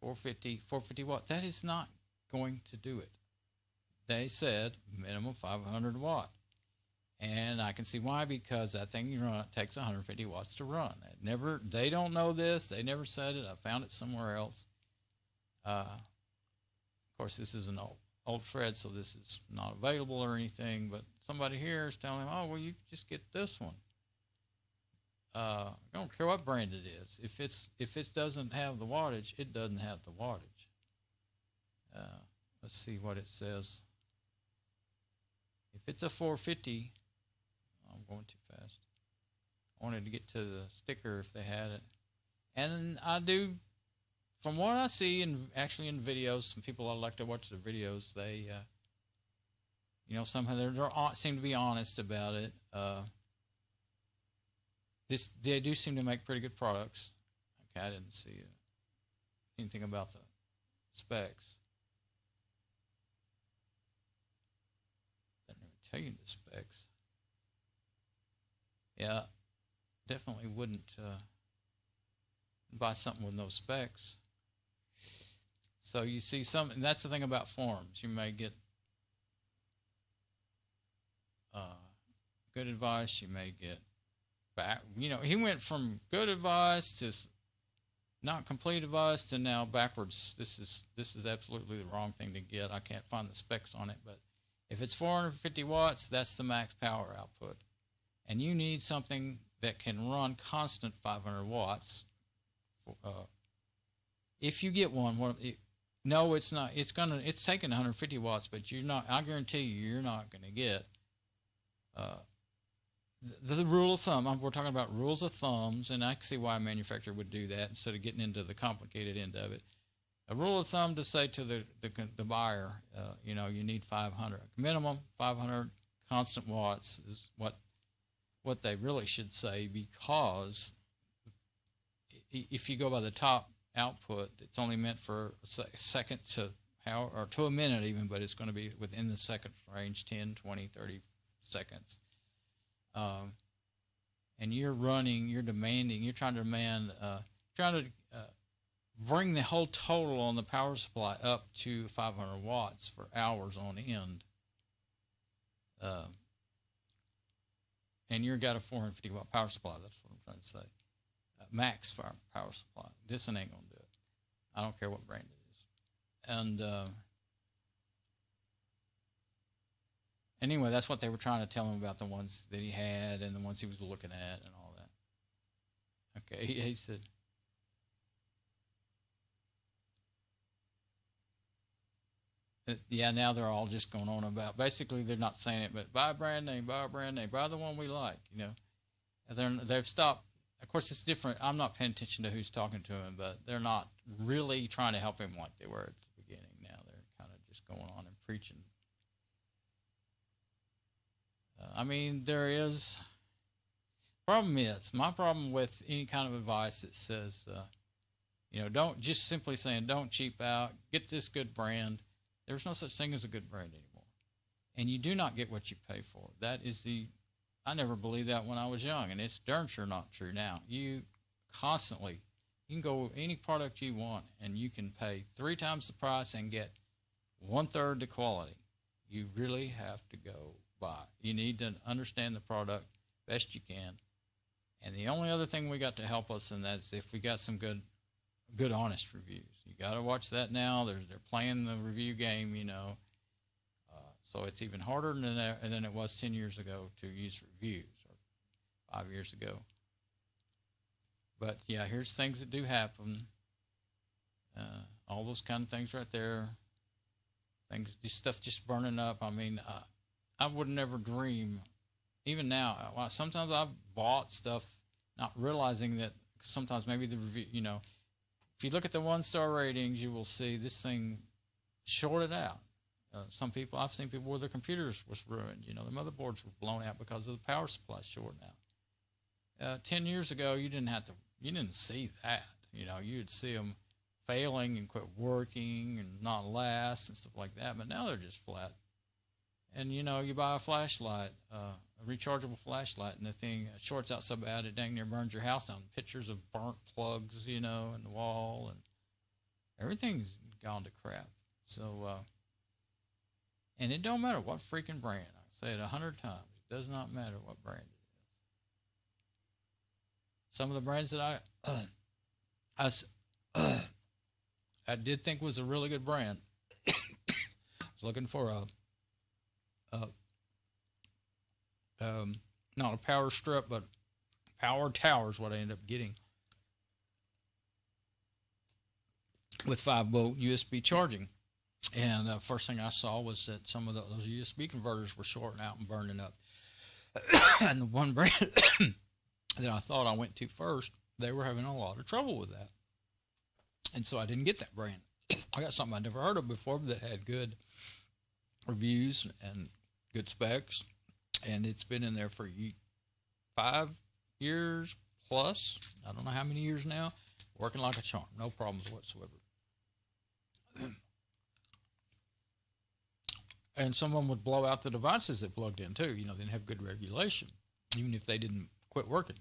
450 watts. That is not going to do it. They said minimum 500 watt. And I can see why, because that thing you run, it takes 150 watts to run. They don't know this. They never said it. I found it somewhere else. Of course, this is an old thread, so this is not available or anything, but somebody here is telling him, oh, well, you just get this one. I don't care what brand it is. If it doesn't have the wattage, it doesn't have the wattage. Let's see what it says. If it's a 450, I'm going too fast. I wanted to get to the sticker if they had it. And I do, from what I see actually in videos, some people I like to watch the videos, they, somehow they seem to be honest about it. They do seem to make pretty good products. Okay, I didn't see anything about the specs. Didn't even tell you the specs. Yeah, definitely wouldn't buy something with no specs. So you see and that's the thing about forums. You may get good advice. You may get back. He went from good advice to not complete advice to now backwards. This is absolutely the wrong thing to get. I can't find the specs on it, but if it's 450 watts, that's the max power output. And you need something that can run constant 500 watts. If you get one, no, it's not. It's taking 150 watts, but you're not. I guarantee you're not going to get the rule of thumb. We're talking about rules of thumbs, and I can see why a manufacturer would do that instead of getting into the complicated end of it. A rule of thumb to say to the buyer, you need 500 minimum, 500 constant watts is what they really should say, because if you go by the top output, it's only meant for a second to or to a minute even, but it's going to be within the second range, 10, 20, 30 seconds. And you're trying to bring the whole total on the power supply up to 500 watts for hours on end. And you've got a 450 watt power supply. That's what I'm trying to say. Max power supply. This one ain't going to do it. I don't care what brand it is. And anyway, that's what they were trying to tell him about the ones that he had and the ones he was looking at and all that. Okay, he said, yeah, now they're all just going on about, basically they're not saying it, but buy a brand name, buy the one we like, They've stopped. Of course, it's different. I'm not paying attention to who's talking to him, but they're not really trying to help him like they were at the beginning. Now they're kind of just going on and preaching. My problem with any kind of advice that says, don't just simply saying, don't cheap out, get this good brand. There's no such thing as a good brand anymore. And you do not get what you pay for. I never believed that when I was young, and it's darn sure not true now. You can go with any product you want, and you can pay 3 times the price and get 1/3 the quality. You really have to go buy. You need to understand the product best you can. And the only other thing we got to help us in that is if we got some good honest reviews. You got to watch that now. They're playing the review game, so it's even harder than it was 10 years ago to use reviews, or 5 years ago. But yeah, here's things that do happen. All those kind of things right there. Stuff just burning up. I would never dream, even now. Sometimes I've bought stuff not realizing that sometimes maybe the review, if you look at the 1-star ratings, you will see this thing shorted out. I've seen people where their computers was ruined. The motherboards were blown out because of the power supply shorting out. 10 years ago, you didn't see that. You'd see them failing and quit working and not last and stuff like that. But now they're just flat. And you buy a flashlight, a rechargeable flashlight, and the thing shorts out so bad it dang near burns your house down. Pictures of burnt plugs, in the wall, and Everything's gone to crap. So, and it don't matter what freaking brand. I say it 100 times. It does not matter what brand it is. Some of the brands that I did think was a really good brand. I was looking for not a power strip, but power tower is what I ended up getting with 5-volt USB charging. And the first thing I saw was that some of those USB converters were shorting out and burning up. And the one brand that I thought I went to first, they were having a lot of trouble with that. And so I didn't get that brand. I got something I'd never heard of before that had good reviews and good specs. And it's been in there for 5 years plus. I don't know how many years now. Working like a charm. No problems whatsoever. And some of them would blow out the devices that plugged in too. You know, they didn't have good regulation, even if they didn't quit working,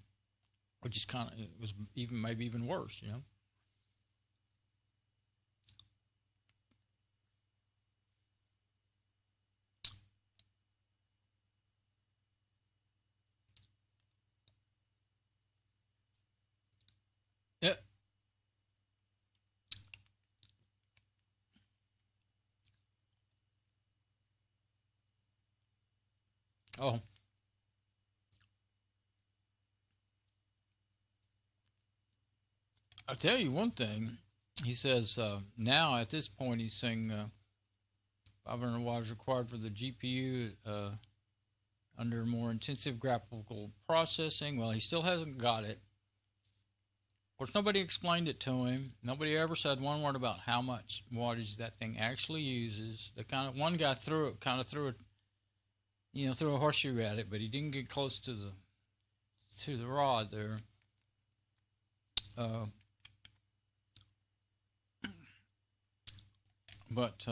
which is kind of, it was even maybe even worse, you know. Yeah. Oh. I'll tell you one thing. He says now at this point he's saying 500 watts required for the GPU under more intensive graphical processing. Well, he still hasn't got it. Of course, nobody explained it to him. Nobody ever said one word about how much wattage that thing actually uses. The kind of one guy threw a horseshoe at it, but he didn't get close to the rod there. But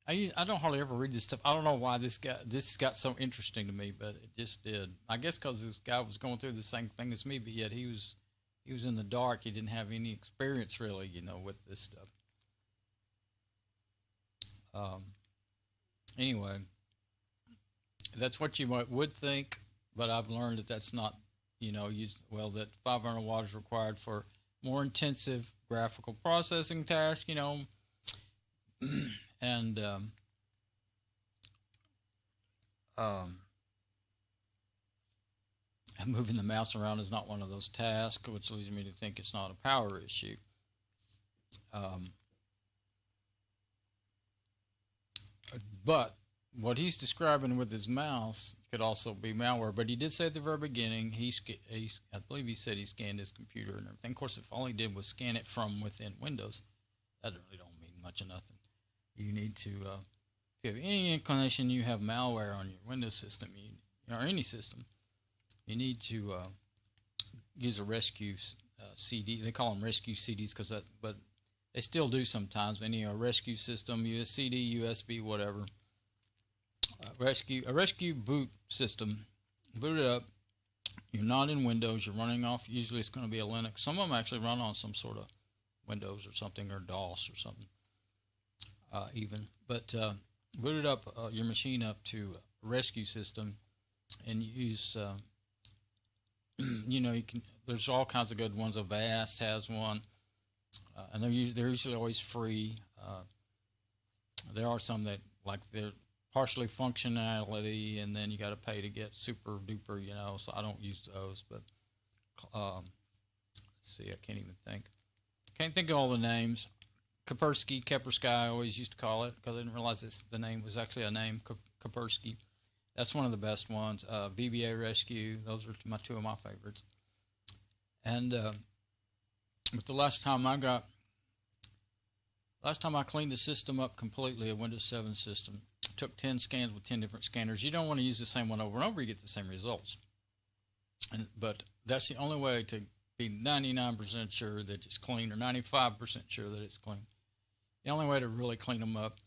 I don't hardly ever read this stuff. I don't know why this got so interesting to me, but it just did. I guess because this guy was going through the same thing as me, but yet he was in the dark. He didn't have any experience really, you know, with this stuff. Anyway, that's what you would think, but I've learned that that's not, you know, that 500 watts is required for more intensive graphical processing tasks, you know, and moving the mouse around is not one of those tasks, which leads me to think it's not a power issue. But what he's describing with his mouse could also be malware. But he did say at the very beginning, I believe he said he scanned his computer and everything. Of course, if all he did was scan it from within Windows, that really don't mean much of nothing. You need to, if you have any inclination you have malware on your Windows system, or any system, you need to use a rescue CD. They call them rescue CDs but they still do sometimes. Any rescue system, CD, USB, whatever. A rescue boot system. Boot it up. You're not in Windows. You're running off. Usually it's going to be a Linux. Some of them actually run on some sort of Windows or something, or DOS or something. Even. But boot it up, your machine up to a rescue system, and use. You know, there's all kinds of good ones. Avast has one, and they're usually always free. There are some that they're partially functionality, and then you got to pay to get super duper. You know, so I don't use those. But let's see, I can't even think. Can't think of all the names. Kaspersky, I always used to call it because I didn't realize the name was actually a name. Kaspersky. That's one of the best ones. VBA Rescue, those are two of my favorites. And but the last time I cleaned the system up completely, a Windows 7 system, took 10 scans with 10 different scanners. You don't want to use the same one over and over, you get the same results. But that's the only way to be 99% sure that it's clean, or 95% sure that it's clean. The only way to really clean them up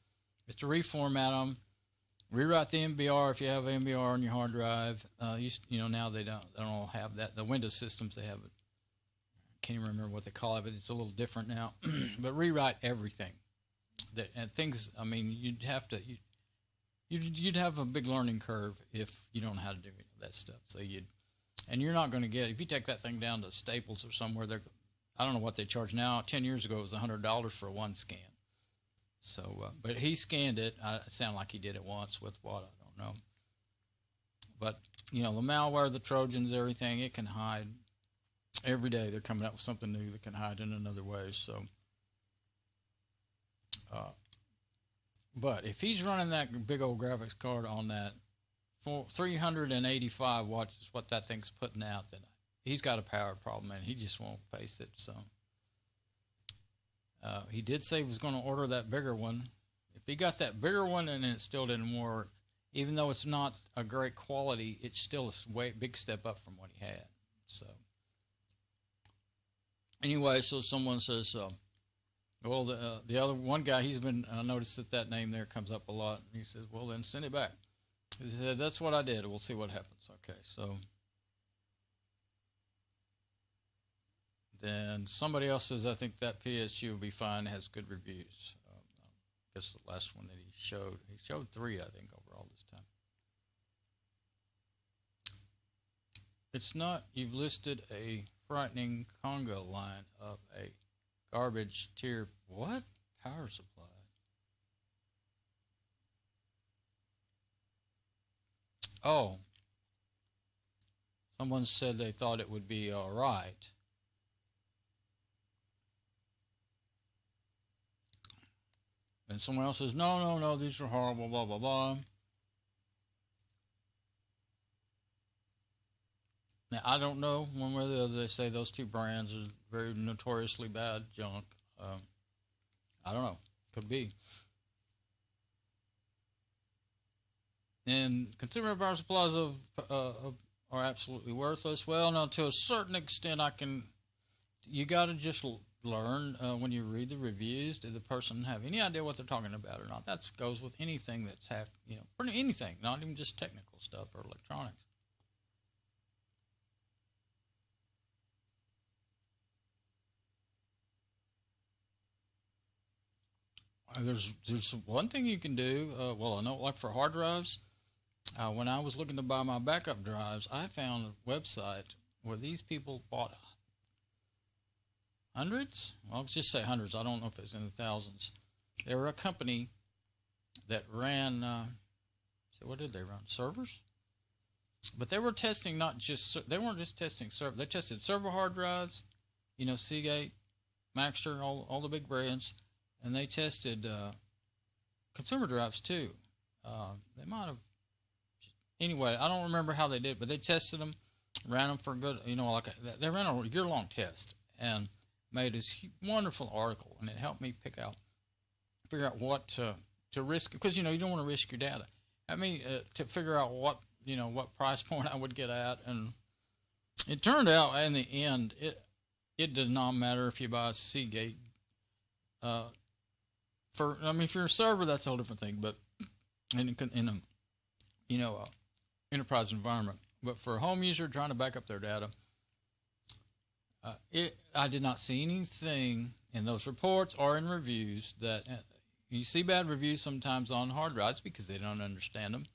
is to reformat them. Rewrite the MBR if you have MBR on your hard drive. You know, now they don't all have that. The Windows systems, they have it. can't even remember what they call it, but it's a little different now. But rewrite everything. And things, I mean, you'd have to, you'd have a big learning curve if you don't know how to do that stuff. So and you're not going to get, if you take that thing down to Staples or somewhere, I don't know what they charge now. 10 years ago, it was $100 for one scan. So, but he scanned it. It sounded like he did it once with what, I don't know. But, you know, the malware, the Trojans, everything, it can hide. Every day they're coming out with something new that can hide in another way. So, but if he's running that big old graphics card on that 385 watts is what that thing's putting out, then he's got a power problem and he just won't face it. So he did say he was going to order that bigger one. If he got that bigger one and it still didn't work, even though it's not a great quality, it's still a big step up from what he had. So anyway, so someone says, well, the other one guy, he's been, I noticed that name there comes up a lot. He says, well, then send it back. He said, that's what I did. We'll see what happens. Okay, so then somebody else says, I think that PSU will be fine, has good reviews. I guess the last one that he showed 3, I think, overall this time. It's not, you've listed a frightening Congo line of a garbage tier, what? Power supply. Oh, someone said they thought it would be all right. And someone else says, no, these are horrible, blah, blah, blah. Now, I don't know one way or the other. They say those 2 brands are very notoriously bad junk. I don't know. Could be. And consumer power supplies are absolutely worthless. Well, no, to a certain extent, you got to just learn when you read the reviews. Did the person have any idea what they're talking about or not? That goes with anything that's pretty anything, not even just technical stuff or electronics. There's one thing you can do. Well, I know, like for hard drives, when I was looking to buy my backup drives, I found a website where these people bought hundreds. Well, let's just say hundreds. I don't know if it's in the thousands. They were a company that ran. So what did they run? Servers. But they were testing not just. They weren't just testing server. They tested server hard drives. You know, Seagate, Maxter, all the big brands. And they tested consumer drives too. They might have. Anyway, I don't remember how they did, but they tested them, ran them for good. You know, they ran a year-long test and made this wonderful article, and it helped me figure out what to risk, because you don't want to risk your data. I mean, to figure out what price point I would get at, and it turned out in the end it did not matter if you buy a Seagate. If you're a server, that's a whole different thing. But in a enterprise environment, but for a home user trying to back up their data, I did not see anything in those reports or in reviews that you see bad reviews sometimes on hard drives because they don't understand them.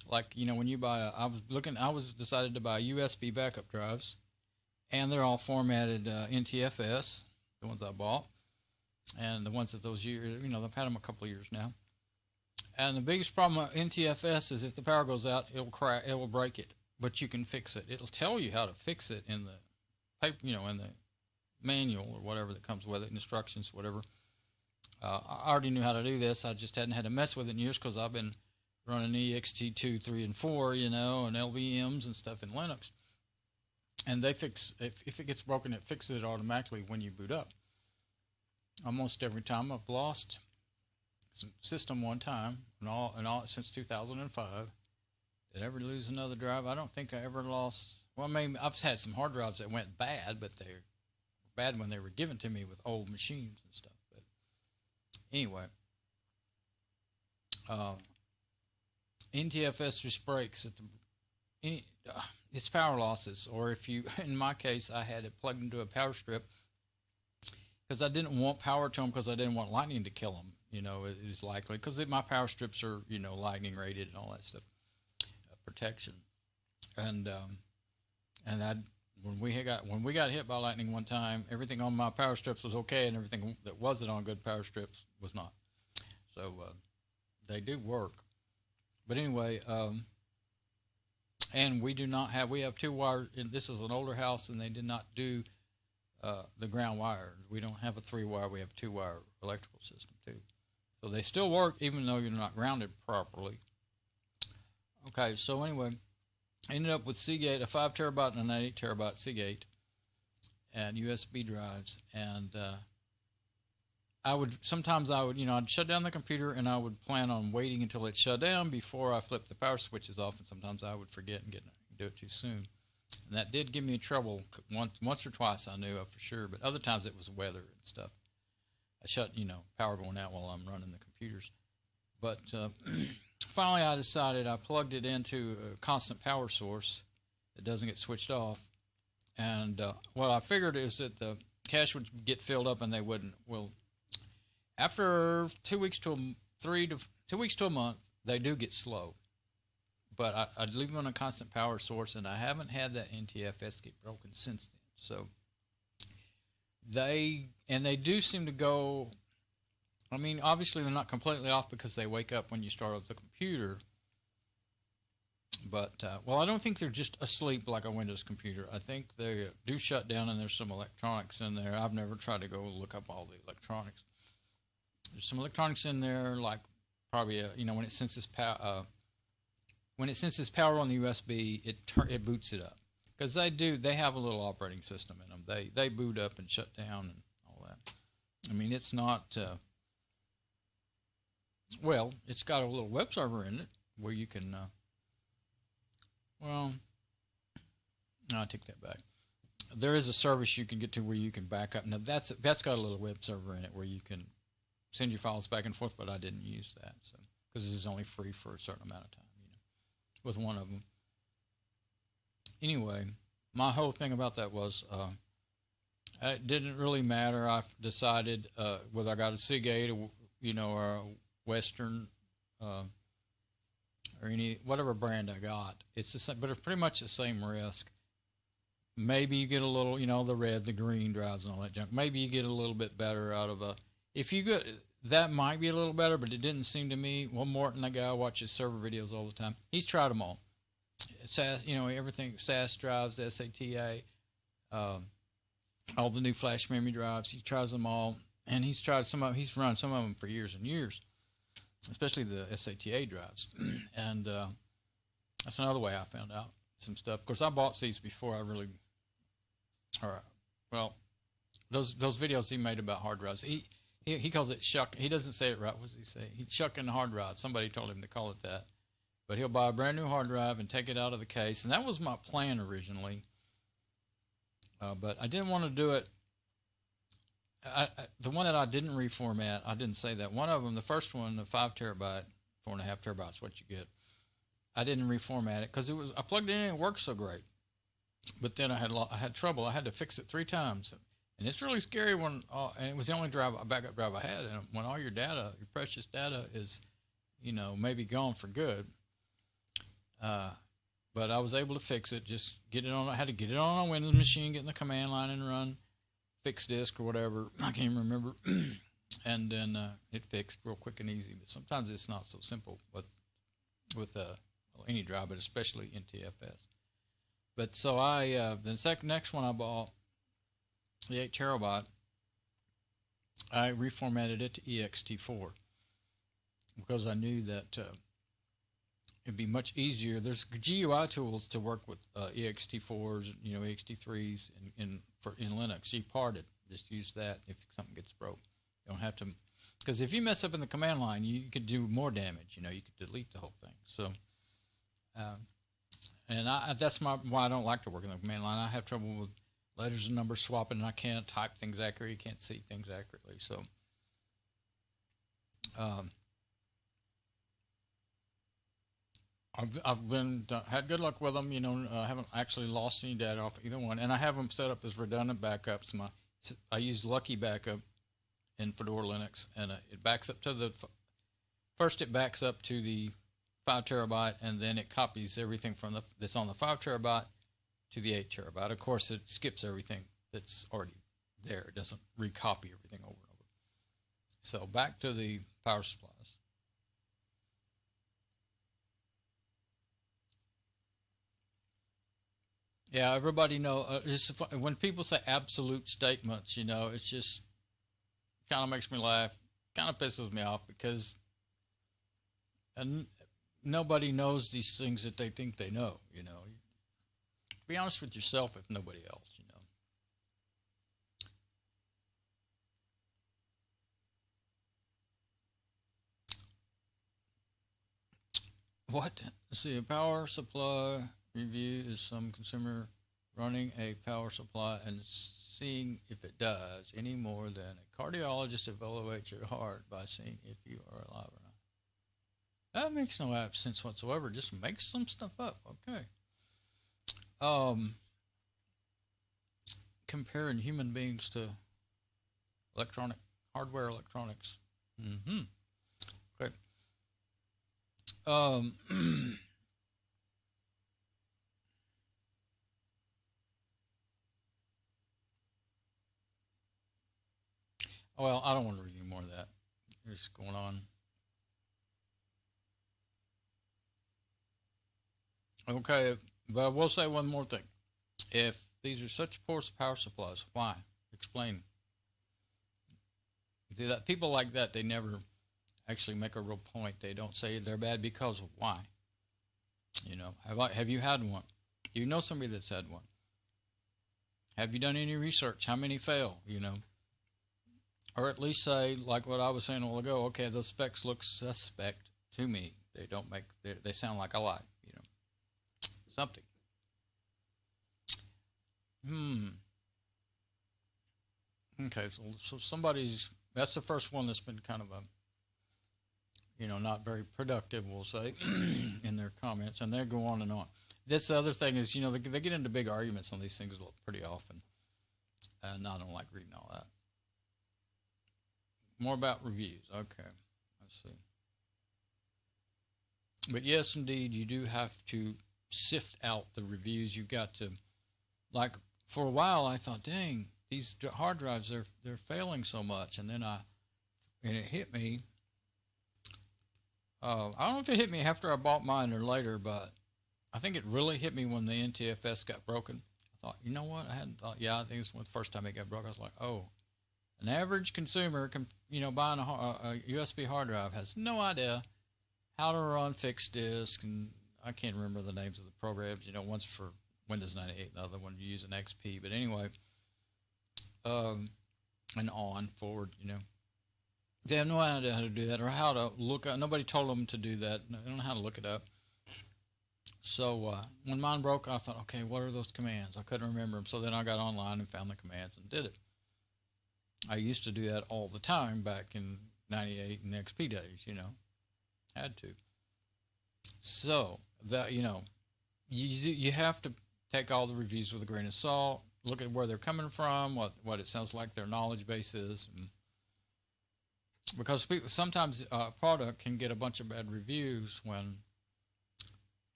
Like when you buy, I was decided to buy USB backup drives, and they're all formatted NTFS, the ones I bought. And the ones that those years, they've had them a couple of years now. And the biggest problem with NTFS is if the power goes out, it will break it. But you can fix it. It'll tell you how to fix it in the paper, in the manual or whatever that comes with it, instructions, whatever. I already knew how to do this. I just hadn't had to mess with it in years because I've been running EXT2, 3, and 4, and LVMs and stuff in Linux. And they fix, if it gets broken, it fixes it automatically when you boot up. Almost every time I've lost some system one time, and all since 2005. Did I ever lose another drive? I don't think I ever lost. Well, maybe I've had some hard drives that went bad, but they were bad when they were given to me with old machines and stuff. But anyway, NTFS just breaks at it's power losses, or if you, in my case, I had it plugged into a power strip because I didn't want power to them because I didn't want lightning to kill them. You know, it is likely because my power strips are, you know, lightning rated and all that stuff, protection, and I when we got hit by lightning one time, everything on my power strips was okay, and everything that wasn't on good power strips was not. So they do work, but anyway, and we have 2 wires. And this is an older house, and they did not do the ground wire. We don't have a 3-wire. We have 2-wire electrical system too. So they still work even though you're not grounded properly. Okay, so anyway, I ended up with Seagate, a 5 terabyte and an 8 terabyte Seagate, and USB drives. And sometimes I would, you know, I'd shut down the computer and I would plan on waiting until it shut down before I flipped the power switches off. And sometimes I would forget and do it too soon. And that did give me trouble once or twice, I knew for sure. But other times it was weather and stuff. I shut, you know, power going out while I'm running the computers. But finally I decided I plugged it into a constant power source that doesn't get switched off. And what I figured is that the cache would get filled up and they wouldn't. Well, after 2 weeks to 2 weeks to a month, they do get slow. But I'd leave them on a constant power source, and I haven't had that NTFS get broken since then. So they do seem to go. I mean, obviously they're not completely off because they wake up when you start up the computer. But well, I don't think they're just asleep like a Windows computer. I think they do shut down, and there's some electronics in there. I've never tried to go look up all the electronics. There's some electronics in there, like probably you know, when it senses power. When it senses power on the USB, it boots it up, because they have a little operating system in them. They boot up and shut down and all that. I mean, it's not well, it's got a little web server in it where you can well, no, I take that back. There is a service you can get to where you can back up. Now that's got a little web server in it where you can send your files back and forth, but I didn't use that, so because this is only free for a certain amount of time. With one of them. Anyway, my whole thing about that was it didn't really matter. I decided whether I got a Seagate, or, you know, or a Western, or whatever brand I got. It's the same, but it's pretty much the same risk. Maybe you get a little, you know, the red, the green drives and all that junk. Maybe you get a little bit better out of a. If you get that, might be a little better, but it didn't seem to me. Well, Morton, the guy, watches server videos all the time. He's tried them all. SAS, you know, everything, SAS drives, SATA, all the new flash memory drives. He tries them all, and he's tried some of them. He's run some of them for years and years, especially the SATA drives. And that's another way I found out some stuff. Of course, I bought these before I really, well, those videos he made about hard drives. He calls it shuck. He doesn't say it right. What does he say? He's shucking the hard drive. Somebody told him to call it that. But he'll buy a brand new hard drive and take it out of the case. And that was my plan originally. But I didn't want to do it. The one that I didn't reformat, I didn't say that. One of them, the first one, the 5 terabyte, 4.5 terabytes, what you get. I didn't reformat it because I plugged it in and it worked so great. But then I had trouble. I had to fix it 3 times. And it's really scary when, and it was the only backup drive I had, and when all your data, your precious data is, you know, maybe gone for good. But I was able to fix it, just get it on, I had to get it on a Windows machine, get in the command line and run fix disk or whatever, I can't remember, and then it fixed real quick and easy. But sometimes it's not so simple with any drive, but especially NTFS. But so the next one I bought, the 8 terabyte, I reformatted it to ext4 because I knew that it'd be much easier. There's GUI tools to work with ext4s, you know, ext3s in Linux. Gparted, just use that if something gets broke. You don't have to, because if you mess up in the command line, you could do more damage. You know, you could delete the whole thing. So, and that's why I don't like to work in the command line. I have trouble with letters and numbers swapping, and I can't type things accurately. You can't see things accurately. So, I've been had good luck with them. You know, I haven't actually lost any data off either one, and I have them set up as redundant backups. I use Lucky Backup in Fedora Linux, and it backs up to the first. It backs up to the 5 terabyte, and then it copies everything from that's on the 5 terabyte to the 8 terabyte. Of course, it skips everything that's already there. It doesn't recopy everything over and over. So back to the power supplies. Yeah, everybody know. When people say absolute statements, you know, it's just kind of makes me laugh, kind of pisses me off because and nobody knows these things that they think they know. You know, be honest with yourself if nobody else. You know. What? Let's see, a power supply review is some consumer running a power supply and seeing if it does any more than a cardiologist evaluates your heart by seeing if you are alive or not. That makes no sense whatsoever. Just make some stuff up. Okay. Um, Comparing human beings to electronic hardware electronics. Mm-hmm. Okay. Well, I don't want to read any more of that. What's going on? Okay, but I will say one more thing. If these are such poor power supplies, why? Explain. See that people like that, they never actually make a real point. They don't say they're bad because of why. You know, have you had one? Do you know somebody that's had one? Have you done any research? How many fail? You know, or at least say like what I was saying a while ago. Okay, those specs look suspect to me. They don't make. They sound like a lie. You know, something. Hmm. Okay, so somebody's that's the first one that's been kind of a not very productive, we'll say, in their comments, and they go on and on. This other thing is, they get into big arguments on these things pretty often, and I don't like reading all that. More about reviews. Okay, let's see. But yes, indeed, you do have to sift out the reviews. You've got to, like, for a while, I thought, dang, these hard drives, they're failing so much, and then it hit me. I don't know if it hit me after I bought mine or later, but I think it really hit me when the NTFS got broken. I thought, you know what? I hadn't thought. Yeah, I think it's the first time it got broken. I was like, oh, an average consumer, buying a USB hard drive has no idea how to run fixed disk, and I can't remember the names of the programs. One's for Windows 98, the other one you use an XP. But anyway, and on forward, they have no idea how to do that or how to look up. Nobody told them to do that. They don't know how to look it up. So when mine broke, I thought, okay, what are those commands? I couldn't remember them. So then I got online and found the commands and did it. I used to do that all the time back in 98 and XP days, had to. So that, you have to take all the reviews with a grain of salt, look at where they're coming from, what it sounds like their knowledge base is, because sometimes a product can get a bunch of bad reviews when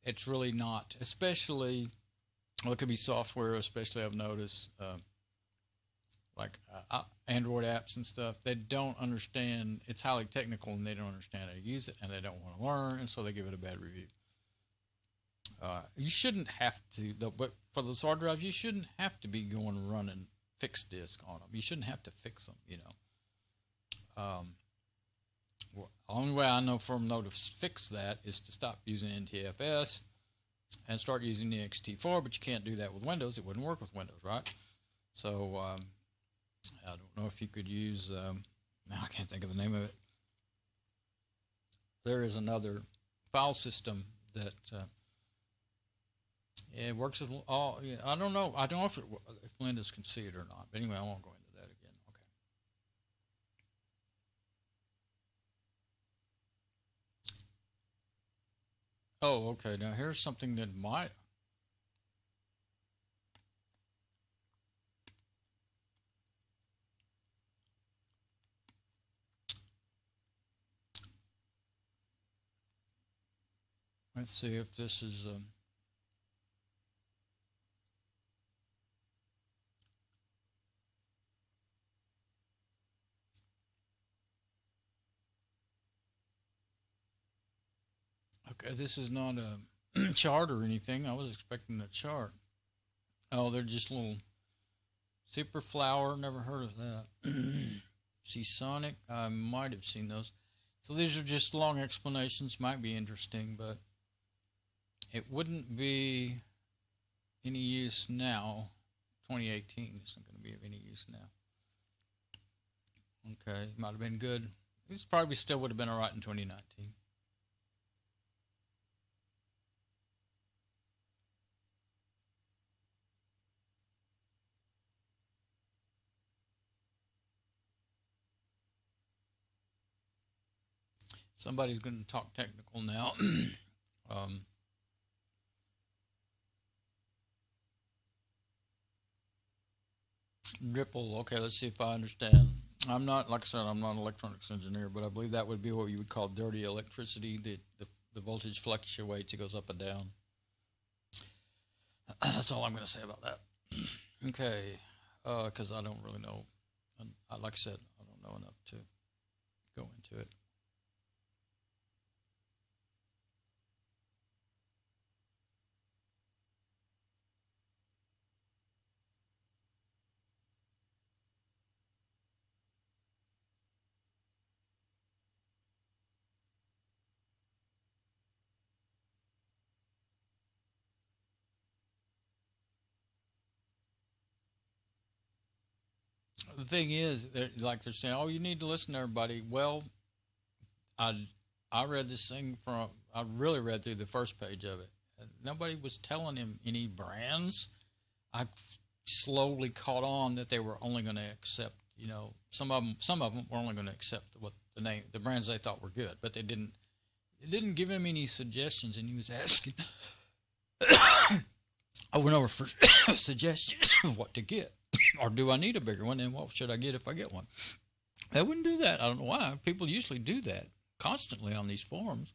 it's really not, especially, it could be software, especially I've noticed, like Android apps and stuff, they don't understand, it's highly technical and they don't understand how to use it and they don't want to learn, and so they give it a bad review. You shouldn't have to, but for those hard drives, you shouldn't have to be going running fixed disk on them. You shouldn't have to fix them, The only way I know from to fix that is to stop using NTFS and start using the XT4, but you can't do that with Windows. It wouldn't work with Windows, right? So I don't know if you could use, now I can't think of the name of it. There is another file system that it works with all. Yeah, I don't know. I don't know if Windows can see it or not. But anyway, I won't go into that again. Okay. Oh, okay. Now here's something that might. Let's see if this is. Okay, this is not a chart or anything. I was expecting a chart. Oh, they're just little super flower. Never heard of that. See Sonic. I might have seen those. So these are just long explanations. Might be interesting, but it wouldn't be any use now. 2018 isn't going to be of any use now. Okay, might have been good. This probably still would have been alright in 2019. Somebody's going to talk technical now. Ripple. Okay, let's see if I understand. I'm not, like I said, I'm not an electronics engineer, but I believe that would be what you would call dirty electricity. The voltage fluctuates, it goes up and down. That's all I'm going to say about that. Okay, because I don't really know. And like I said, I don't know enough to go into it. The thing is, like they're saying, oh, you need to listen to everybody. Well, I read this thing from, I really read through the first page of it. Nobody was telling him any brands. I slowly caught on that they were only going to accept, some of them were only going to accept what the brands they thought were good, but they didn't. It didn't give him any suggestions, and he was asking over and over for suggestions of what to get, or do I need a bigger one, and what should I get if I get one? They wouldn't do that. I don't know why. People usually do that constantly on these forums.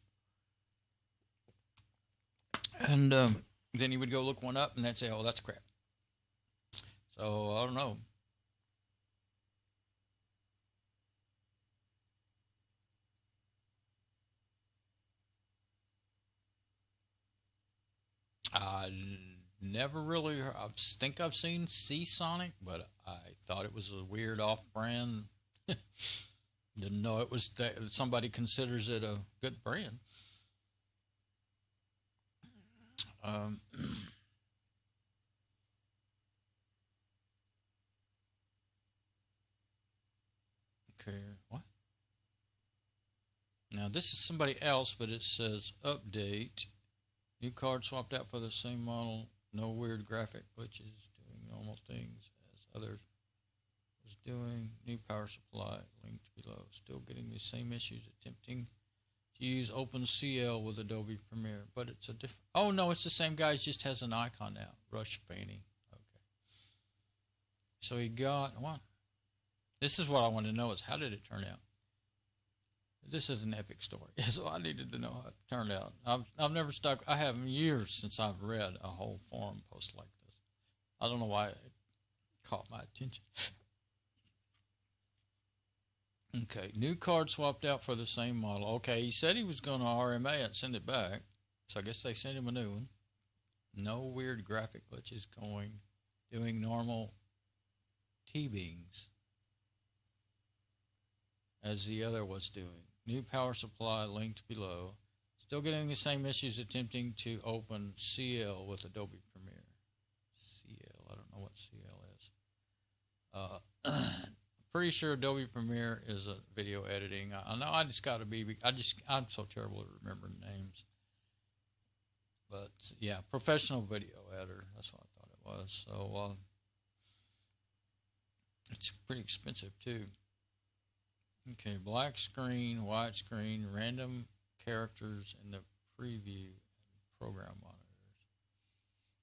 And then he would go look one up, and they'd say, "Oh, that's crap." So I don't know. I never really. I think I've seen Sonic, but I thought it was a weird off-brand. Didn't know it was that somebody considers it a good brand. Um, okay, what? Now this is somebody else, but it says update. New card swapped out for the same model. No weird graphic glitches. Doing normal things as others was doing. New power supply linked below. Still getting the same issues. Attempting to use OpenCL with Adobe Premiere, but it's a different. Oh no, it's the same guy. It just has an icon now. Rush Fanny. Okay. So he got what? This is what I want to know: is how did it turn out? This is an epic story, so I needed to know how it turned out. I've never stuck. I have years since I've read a whole forum post like this. I don't know why it caught my attention. Okay, new card swapped out for the same model. Okay, he said he was going to RMA and send it back, so I guess they sent him a new one. No weird graphic glitches doing normal T-beams as the other was doing. New power supply linked below. Still getting the same issues attempting to open CL with Adobe Premiere. CL, I don't know what CL is. Pretty sure Adobe Premiere is a video editing. I know I just got to be, I'm so terrible at remembering names. But yeah, professional video editor. That's what I thought it was. So it's pretty expensive too. Okay, black screen, white screen, random characters in the preview program monitors.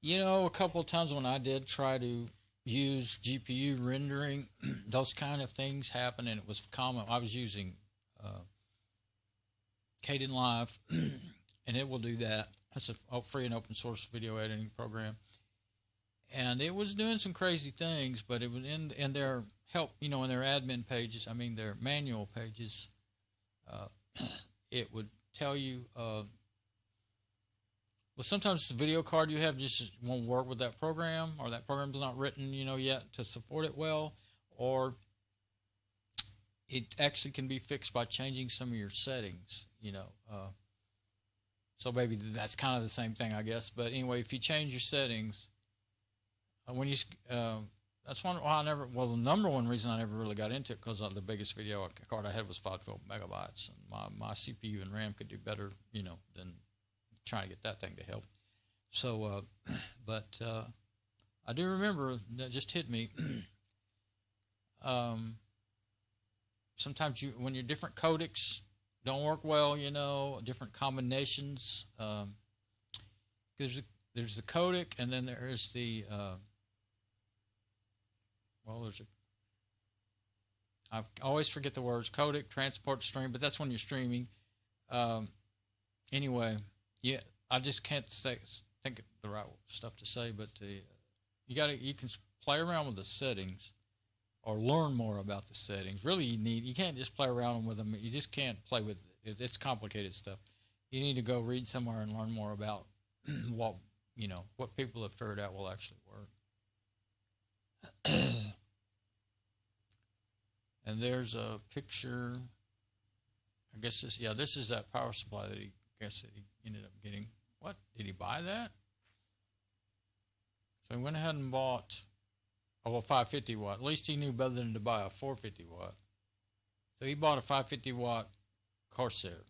You know, a couple of times when I did try to use GPU rendering, those kind of things happen, and it was common. I was using Kdenlive, and it will do that. It's a free and open source video editing program, and it was doing some crazy things. But it was in their help, you know, in their admin pages. I mean, their manual pages. It would tell you. Well, sometimes the video card you have just won't work with that program, or that program's not written, you know, yet to support it well, or it actually can be fixed by changing some of your settings, you know. So maybe that's kind of the same thing, I guess. But anyway, if you change your settings, when you that's one. Well, the number one reason I never really got into it, because the biggest video card I had was 512 megabytes, and my CPU and RAM could do better, you know, than trying to get that thing to help. So, but I do remember that just hit me. Sometimes when your different codecs don't work well, you know, different combinations. There's the codec, and then there is the I always forget the words: codec, transport, stream. But that's when you're streaming. Anyway. Yeah, I just can't think of the right stuff to say, but you can play around with the settings, or learn more about the settings. Really, you can't just play around with them. You just can't play with it. It's complicated stuff. You need to go read somewhere and learn more about what people have figured out will actually work. And there's a picture. I guess this is that power supply that he ended up getting. What? Did he buy that? So he went ahead and bought, 550 watt. At least he knew better than to buy a 450 watt. So he bought a 550 watt Corsair,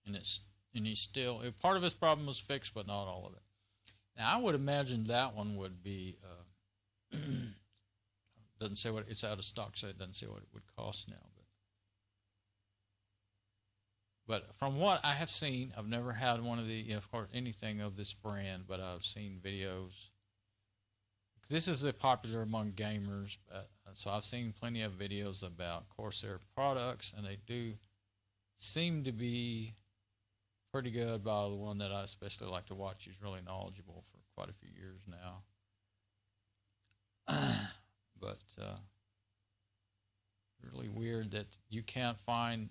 and he's still, part of his problem was fixed, but not all of it. Now I would imagine that one would be, doesn't say what it's out of stock, so it doesn't say what it would cost now. But from what I have seen, I've never had one of the, of course, anything of this brand, but I've seen videos. This is popular among gamers, so I've seen plenty of videos about Corsair products, and they do seem to be pretty good. By the one that I especially like to watch, he's really knowledgeable for quite a few years now. But really weird that you can't find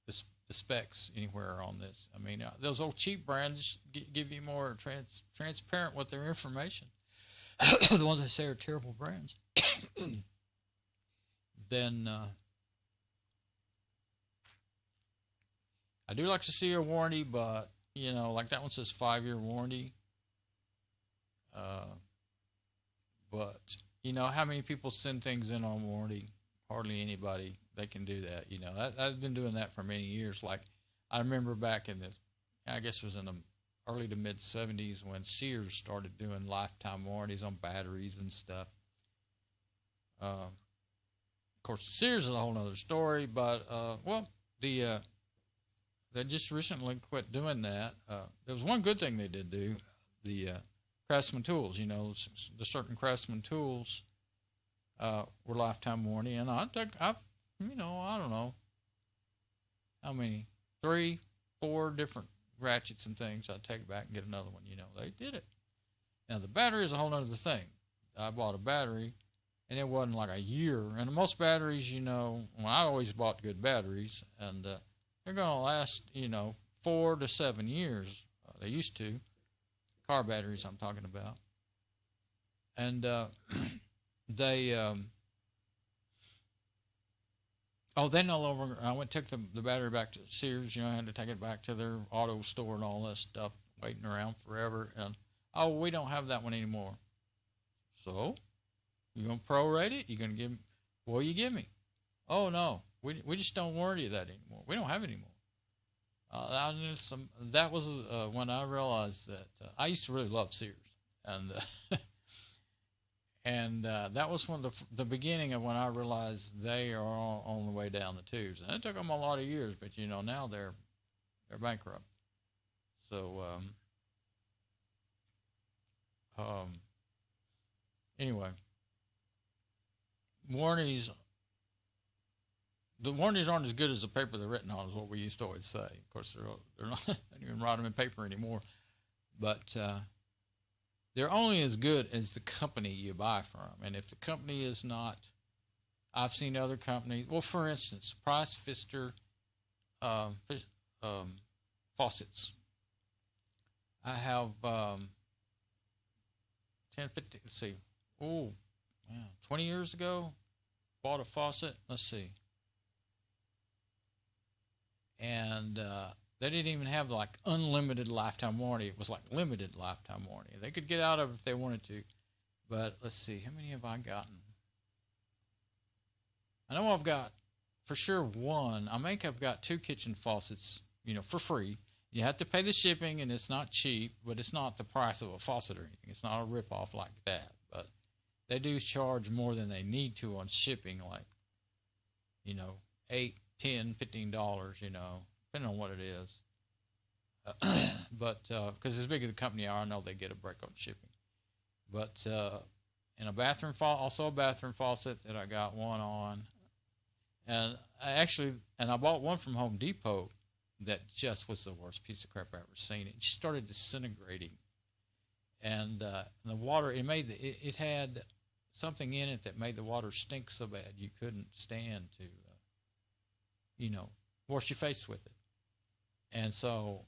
the specs anywhere on this. I mean, those old cheap brands give you more transparent with their information. The ones I say are terrible brands. Then I do like to see a warranty, but you know, like that one says 5-year warranty. But you know, how many people send things in on warranty? Hardly anybody. They can do that, you know. I've been doing that for many years. Like, I remember back in I guess it was in the early to mid 70s when Sears started doing lifetime warranties on batteries and stuff. Of course, Sears is a whole other story, but they just recently quit doing that. There was one good thing they did do: the Craftsman tools. You know, the certain Craftsman tools were lifetime warranty, and I don't know how many, 3, 4 different ratchets and things. I'd take it back and get another one. You know, they did it. Now the battery is a whole other thing. I bought a battery, and it wasn't like a year. And most batteries, you know, I always bought good batteries, and they're going to last, you know, 4 to 7 years. They used to. Car batteries I'm talking about. And they no longer, I took the battery back to Sears, you know, I had to take it back to their auto store and all that stuff, waiting around forever, and, we don't have that one anymore. So, you going to prorate it? You going to give me, what will you give me? Oh, no, we just don't warranty that anymore. We don't have it anymore. That was when I realized that, I used to really love Sears, and and that was when the beginning of when I realized they are on the way down the tubes. And it took them a lot of years, but you know, now they're bankrupt. So anyway, warranties. The warranties aren't as good as the paper they're written on, is what we used to always say. Of course, they're not. They don't even write them in paper anymore. But they're only as good as the company you buy from. And if the company is not, I've seen other companies. Well, for instance, Price Pfister faucets. I have 10, 15. Let's see. Oh, man, 20 years ago, bought a faucet. Let's see. And they didn't even have like unlimited lifetime warranty. It was like limited lifetime warranty. They could get out of it if they wanted to. But let's see, how many have I gotten? I know I've got for sure one. I think I've got 2 kitchen faucets, for free. You have to pay the shipping, and it's not cheap, but it's not the price of a faucet or anything. It's not a rip-off like that. But they do charge more than they need to on shipping, like, $8, $10, $15, depending on what it is. But because as big as the company are, I know they get a break on shipping. But in a bathroom also a bathroom faucet that I got one on, and I bought one from Home Depot that just was the worst piece of crap I ever seen. It just started disintegrating, and the water it had something in it that made the water stink so bad you couldn't stand to wash your face with it. And so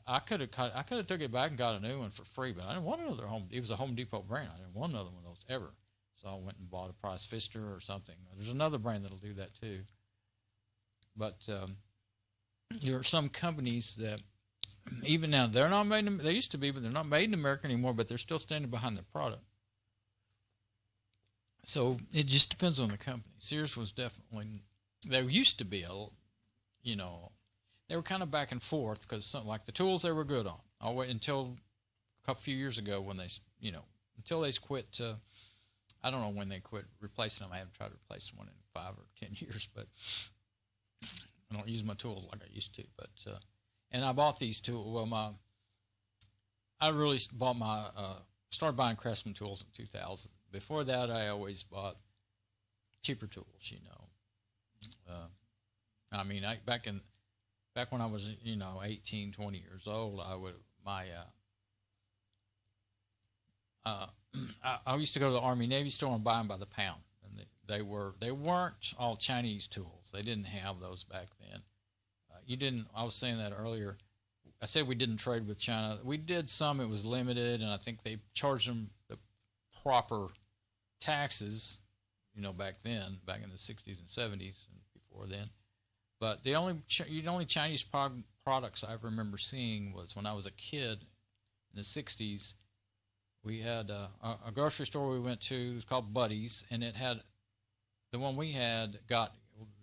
I could have took it back and got a new one for free, but I didn't want another it was a Home Depot brand. I didn't want another one of those ever. So I went and bought a Price Pfister or something. There's another brand that'll do that too. But there are some companies that even now they're not made in, they used to be, but they're not made in America anymore, but they're still standing behind their product. So it just depends on the company. Sears was definitely, there used to be they were kind of back and forth because like the tools they were good on. I'll wait until a few years ago when they, until they quit. I don't know when they quit replacing them. I haven't tried to replace one in 5 or 10 years, but I don't use my tools like I used to. But and I bought these tools. Well, I really started buying Craftsman tools in 2000. Before that, I always bought cheaper tools. Back when I was 18, 20 years old, I used to go to the Army Navy store and buy them by the pound, and they weren't all Chinese tools. They didn't have those back then. I was saying that earlier. I said we didn't trade with China. We did some. It was limited, and I think they charged them the proper taxes, back then, back in the 60s and 70s and before then. But the only Chinese products I remember seeing was when I was a kid in the 60s. We had a grocery store we went to. It was called Buddy's, and it had the one we had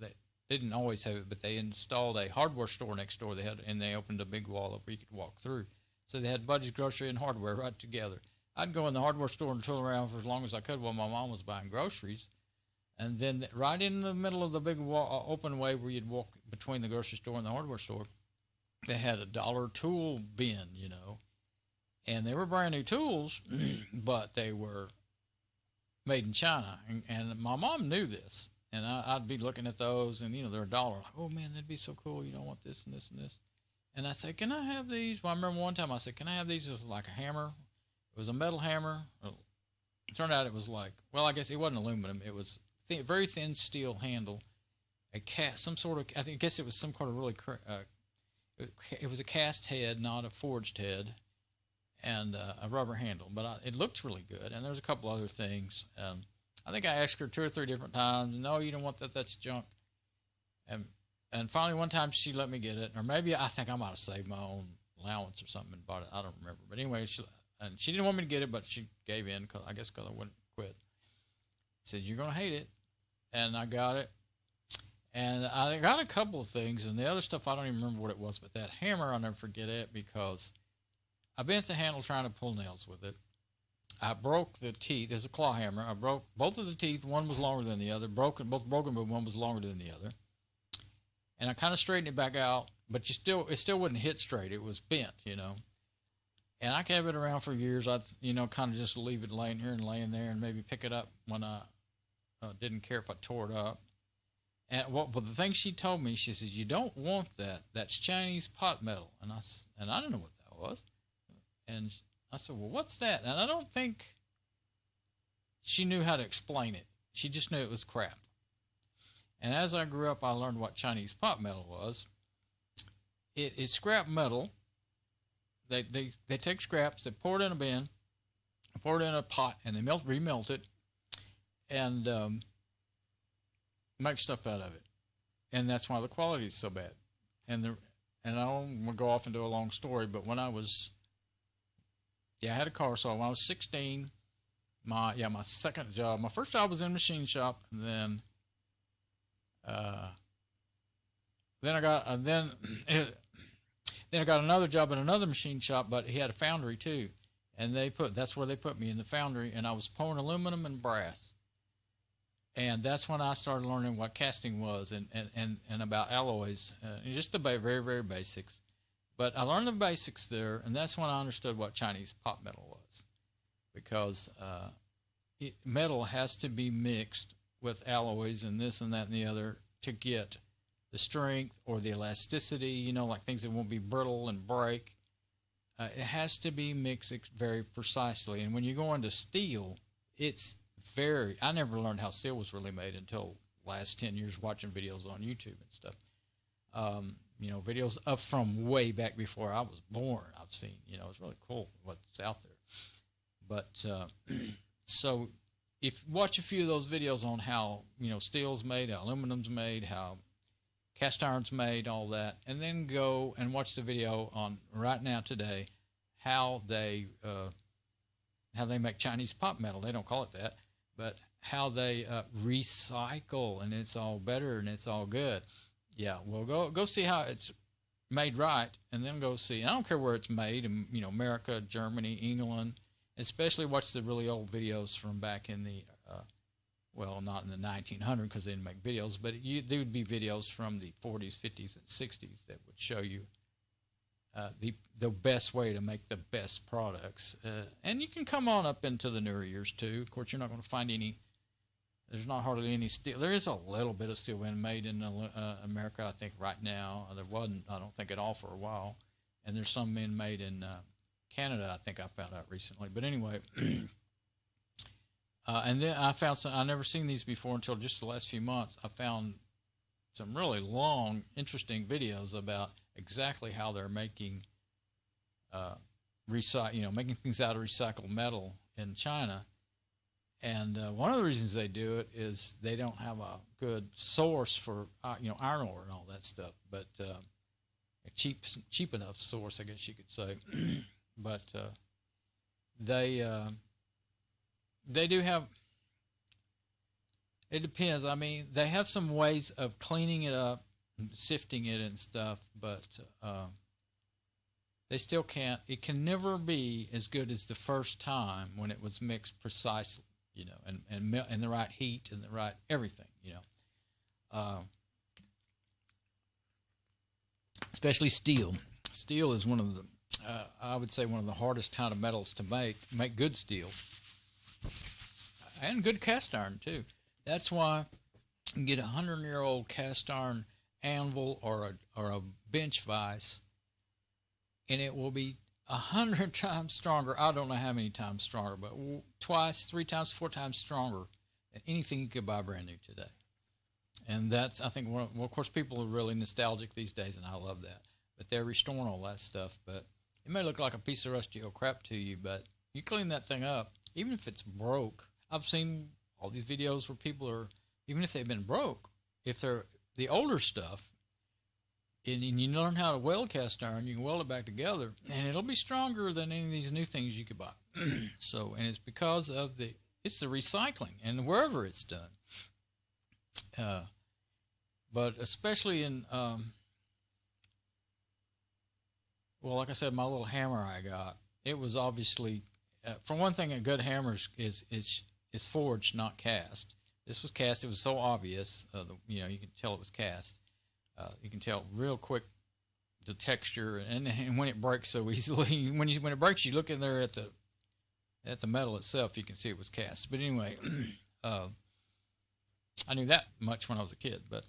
they didn't always have it, but they installed a hardware store next door. They opened a big wall up where you could walk through. So they had Buddy's grocery and hardware right together. I'd go in the hardware store and tool around for as long as I could while my mom was buying groceries. And then right in the middle of the big open way where you'd walk between the grocery store and the hardware store, they had a dollar tool bin, And they were brand new tools, but they were made in China. And my mom knew this. And I'd be looking at those, and, they're $1. Like, oh, man, that'd be so cool. You don't want this and this and this. And I said, can I have these? Well, I remember one time I said, can I have these? It was like a hammer. It was a metal hammer. It turned out it was like, well, I guess it wasn't aluminum. It was very thin steel handle. I guess it was some kind of really, it was a cast head, not a forged head, and a rubber handle. But it looked really good. And there's a couple other things. I think I asked her 2 or 3 different times. No, you don't want that. That's junk. And finally, one time she let me get it. Or maybe I think I might have saved my own allowance or something and bought it. I don't remember. But anyway, she didn't want me to get it, but she gave in, because I wouldn't quit. Said, you're going to hate it. And I got it. And I got a couple of things. And the other stuff, I don't even remember what it was. But that hammer, I'll never forget it, because I bent the handle trying to pull nails with it. I broke the teeth. There's a claw hammer. I broke both of the teeth. One was longer than the other. Both broken, but one was longer than the other. And I kind of straightened it back out, but it still wouldn't hit straight. It was bent, And I kept it around for years. I, kind of just leave it laying here and laying there, and maybe pick it up when I didn't care if I tore it up. And the thing she told me, she says, you don't want that. That's Chinese pot metal. And I didn't know what that was. And I said, well, what's that? And I don't think she knew how to explain it. She just knew it was crap. And as I grew up, I learned what Chinese pot metal was. It's scrap metal. They take scraps, they pour it in a bin, pour it in a pot, and they remelt it, and make stuff out of it. And that's why the quality is so bad. And I don't want to go off into a long story, but when I had a car saw when I was 16. My second job, my first job was in a machine shop, and then I got another job at another machine shop, but he had a foundry too, and that's where they put me, in the foundry, and I was pouring aluminum and brass, and that's when I started learning what casting was and about alloys, just the very, very basics. But I learned the basics there, and that's when I understood what Chinese pot metal was, because metal has to be mixed with alloys and this and that and the other to get the strength or the elasticity, like things that won't be brittle and break. It has to be mixed very precisely. And when you go into steel, I never learned how steel was really made until last 10 years watching videos on YouTube and stuff. Videos up from way back before I was born. I've seen, it's really cool what's out there. But so if you watch a few of those videos on how, steel's made, how aluminum's made, how cast iron's made, all that, and then go and watch the video on right now today how they make Chinese pot metal. They don't call it that, but how they recycle, and it's all better and it's all good. Yeah, well, go see how it's made right, and then go see. I don't care where it's made, in America, Germany, England. Especially watch the really old videos from back in the not in the 1900s, because they didn't make videos, but there would be videos from the 40s, 50s, and 60s that would show you the best way to make the best products. And you can come on up into the newer years too. Of course, you're not going to find any. There's not hardly any steel. There is a little bit of steel being made in America, I think, right now. There wasn't, I don't think, at all for a while. And there's some being made in Canada, I think I found out recently. But anyway, and then I found some. I never seen these before until just the last few months. I found some really long, interesting videos about exactly how they're making making things out of recycled metal in China. And one of the reasons they do it is they don't have a good source for iron ore and all that stuff, but a cheap enough source, I guess you could say. But they do have. It depends. I mean, they have some ways of cleaning it up, sifting it and stuff, but they still can't. It can never be as good as the first time when it was mixed precisely, and the right heat and the right everything, especially steel. Steel is one of the, I would say, one of the hardest kind of metals to make good steel, and good cast iron too. That's why you can get a 100-year-old cast iron anvil or a bench vise, and it will be 100 times stronger. I don't know how many times stronger, but twice, 3 times, 4 times stronger than anything you could buy brand new today. And that's, I think, of course, people are really nostalgic these days, and I love that. But they're restoring all that stuff. But it may look like a piece of rusty old crap to you, but you clean that thing up, even if it's broke. I've seen all these videos where people are, even if they've been broke, if they're the older stuff, and you learn how to weld cast iron, you can weld it back together, and it'll be stronger than any of these new things you could buy. So, and it's because of it's the recycling, and wherever it's done. But especially in, well, like I said, my little hammer I got, it was obviously, for one thing, a good hammer is forged, not cast. This was cast. It was so obvious, you can tell it was cast. You can tell real quick the texture, and when it breaks so easily, when it breaks, you look in there at the metal itself, you can see it was cast. But anyway, I knew that much when I was a kid, but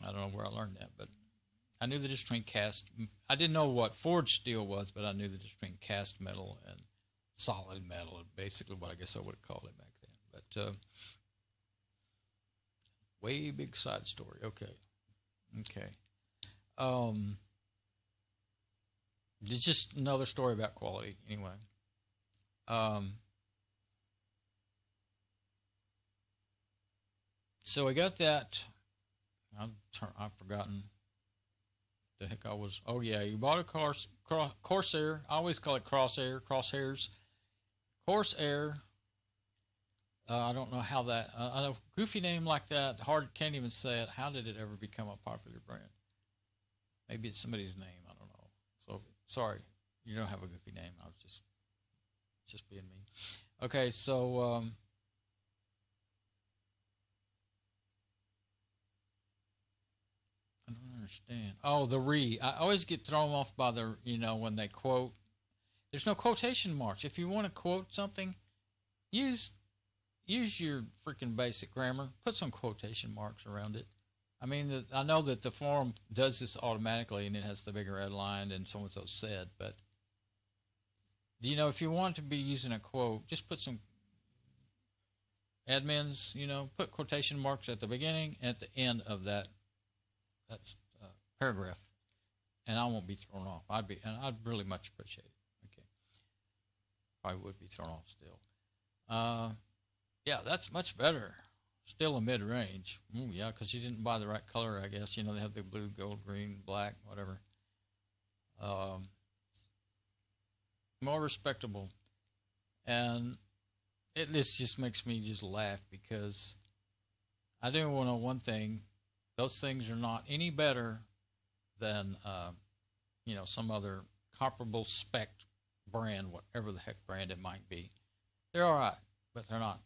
I don't know where I learned that. But I knew the difference between cast. I didn't know what forged steel was, but I knew the difference between cast metal and solid metal, basically what I guess I would have called it back then. But way big side story. Okay. It's just another story about quality, anyway. So I got that. I've forgotten the heck I was. Oh yeah, you bought a Corsair. I always call it crosshairs. Corsair. I don't know how that. I know goofy name like that. Can't even say it. How did it ever become a popular brand? Maybe it's somebody's name. I don't know. So sorry, you don't have a goofy name. I was just being mean. Okay, so I don't understand. Oh, I always get thrown off by the when they quote. There's no quotation marks. If you want to quote something, use your freaking basic grammar. Put some quotation marks around it. I mean, I know that the forum does this automatically, and it has the bigger red line and so and so said. But if you want to be using a quote, just put some admins. Put quotation marks at the beginning and at the end of that paragraph, and I won't be thrown off. I'd really much appreciate it. Okay, probably would be thrown off still. Yeah, that's much better. Still a mid-range. Yeah, because you didn't buy the right color, I guess. They have the blue, gold, green, black, whatever. More respectable. And this just makes me just laugh because I do want to know one thing. Those things are not any better than, some other comparable spec brand, whatever the heck brand it might be. They're all right, but they're not.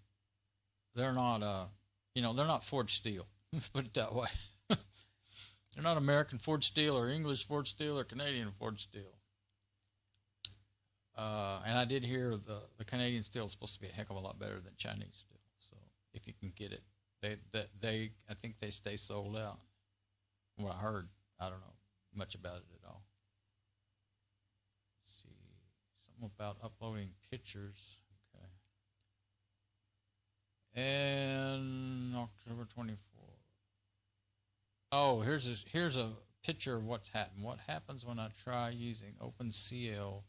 They're not forged steel. Put it that way. They're not American forged steel or English forged steel or Canadian forged steel. And I did hear the Canadian steel is supposed to be a heck of a lot better than Chinese steel. So if you can get it, I think they stay sold out. What I heard, I don't know much about it at all. Let's see, something about uploading pictures. And October 24th. Oh, here's a picture of what's happened. What happens when I try using OpenCL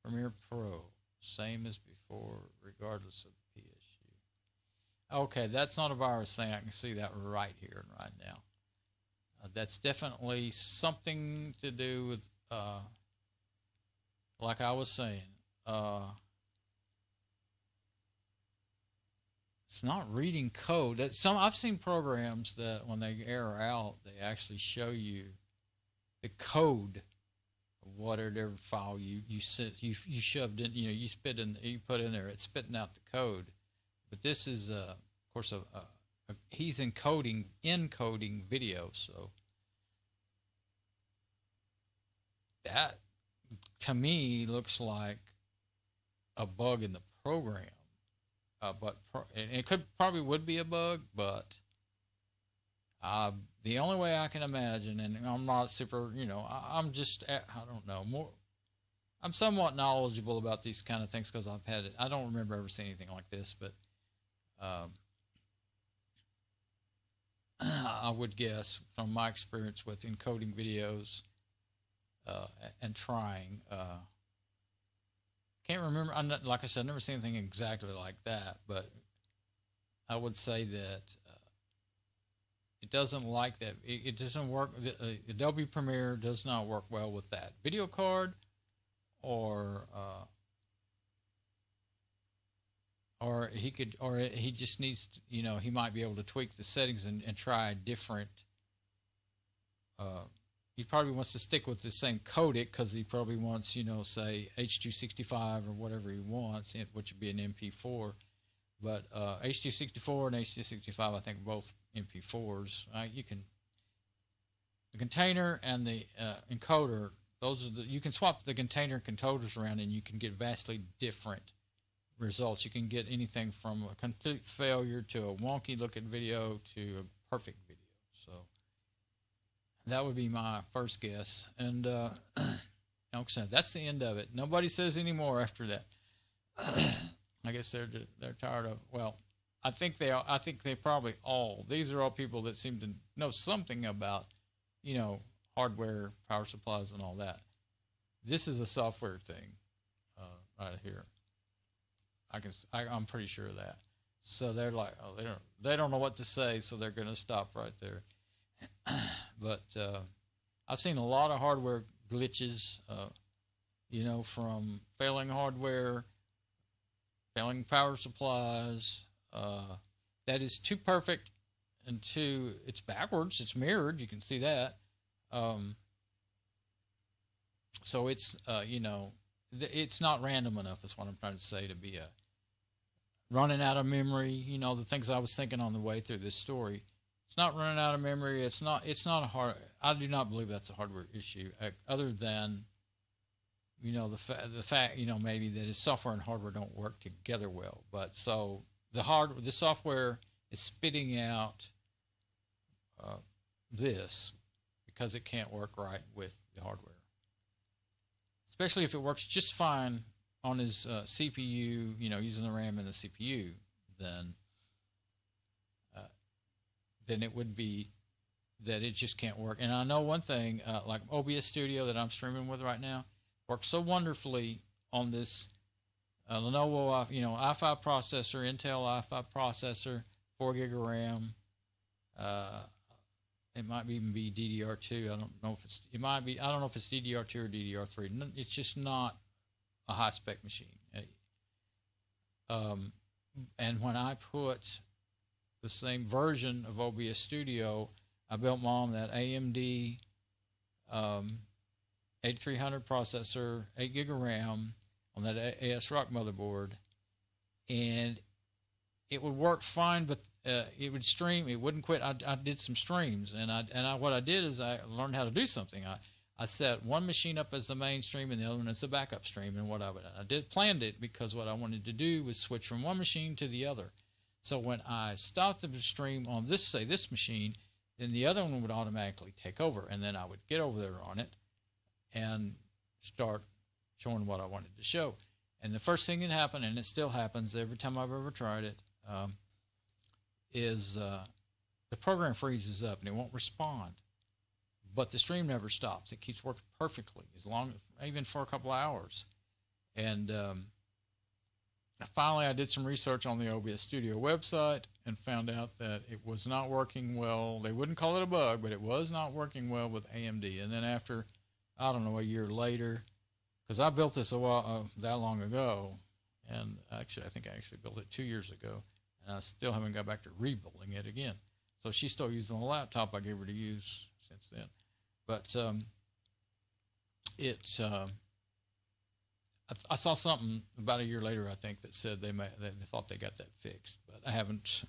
Premiere Pro? Same as before, regardless of the PSU. Okay, that's not a virus thing. I can see that right here and right now. That's definitely something to do with, like I was saying, it's not reading code. I've seen programs that when they error out, they actually show you the code of whatever file you shoved in. You put in there. It's spitting out the code. But this is, of course, he's encoding video. So that to me looks like a bug in the program. But it probably would be a bug, but the only way I can imagine, and I'm not super, I'm just, I don't know, I'm somewhat knowledgeable about these kind of things because I've had it. I don't remember ever seeing anything like this, but I would guess from my experience with encoding videos and trying, can't remember. Like I said, I've never seen anything exactly like that, but I would say that it doesn't like that. It doesn't work. Adobe Premiere does not work well with that video card, or he just needs to, he might be able to tweak the settings and try a different. He probably wants to stick with the same codec because he probably wants, say H.265 or whatever he wants, which would be an MP4. But H.264 and H.265, I think, are both MP4s. You can the container and the encoder. Those are you can swap the container and encoders around, and you can get vastly different results. You can get anything from a complete failure to a wonky looking video to a perfect video. So that would be my first guess. And like I said, that's the end of it. Nobody says any more after that. I guess they're tired of. Well, I think they are. I think they probably all. These are all people that seem to know something about, hardware, power supplies, and all that. This is a software thing, right here. I'm pretty sure of that. So they're like, oh, they don't know what to say, so they're going to stop right there. But I've seen a lot of hardware glitches, from failing hardware, failing power supplies. That is too perfect and it's backwards. It's mirrored. You can see that. So it's, it's not random enough is what I'm trying to say to be running out of memory. The things I was thinking on the way through this story. It's not running out of memory. It's not I do not believe that's a hardware issue, other than, the fact, maybe that his software and hardware don't work together well. But so the software is spitting out this because it can't work right with the hardware. Especially if it works just fine on his CPU, using the RAM and the CPU, then it would be that it just can't work. And I know one thing, like OBS Studio that I'm streaming with right now, works so wonderfully on this Lenovo, i5 processor, Intel i5 processor, 4 gig of RAM. It might even be DDR2. I don't know if it might be. I don't know if it's DDR2 or DDR3. It's just not a high spec machine. And when I put the same version of OBS Studio, I built mom that AMD 8300 processor, 8 gig of RAM on that ASRock motherboard, and it would work fine, but it would stream. It wouldn't quit. I did some streams, and what I did is I learned how to do something. I set one machine up as the main stream and the other one as the backup stream. And planned it because what I wanted to do was switch from one machine to the other. So when I stopped the stream on this machine, then the other one would automatically take over, and then I would get over there on it and start showing what I wanted to show. And the first thing that happened, and it still happens every time I've ever tried it, is the program freezes up and it won't respond. But the stream never stops. It keeps working perfectly, even for a couple of hours. And finally, I did some research on the OBS Studio website and found out that it was not working well. They wouldn't call it a bug, but it was not working well with AMD. And then after, I don't know, a year later, because I built this that long ago, and actually, I think I actually built it 2 years ago, and I still haven't got back to rebuilding it again. So she's still using the laptop I gave her to use since then. But I saw something about a year later, I think, that said they thought they got that fixed, but I haven't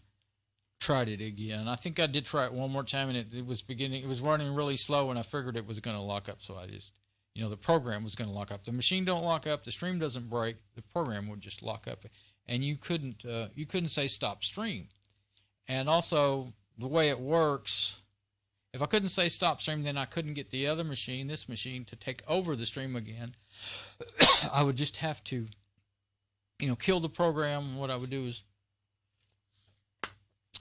tried it again. I think I did try it one more time, and it was running really slow, and I figured it was going to lock up, so I just, the program was going to lock up. The machine don't lock up, the stream doesn't break, the program would just lock up, and you couldn't say stop stream. And also, the way it works, if I couldn't say stop stream, then I couldn't get the other machine, this machine, to take over the stream again. I would just have to, kill the program. What I would do is,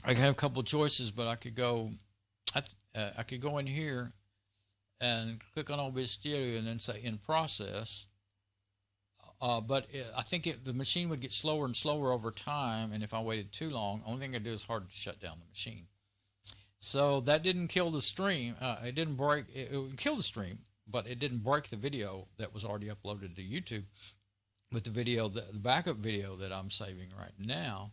I could have a couple of choices, but I could go in here and click on OBS Studio and then say in process. But I think the machine would get slower and slower over time, and if I waited too long, only thing I'd do is hard to shut down the machine. So that didn't kill the stream. It didn't break. It would kill the stream, but it didn't break the video that was already uploaded to YouTube. With the backup video that I'm saving right now,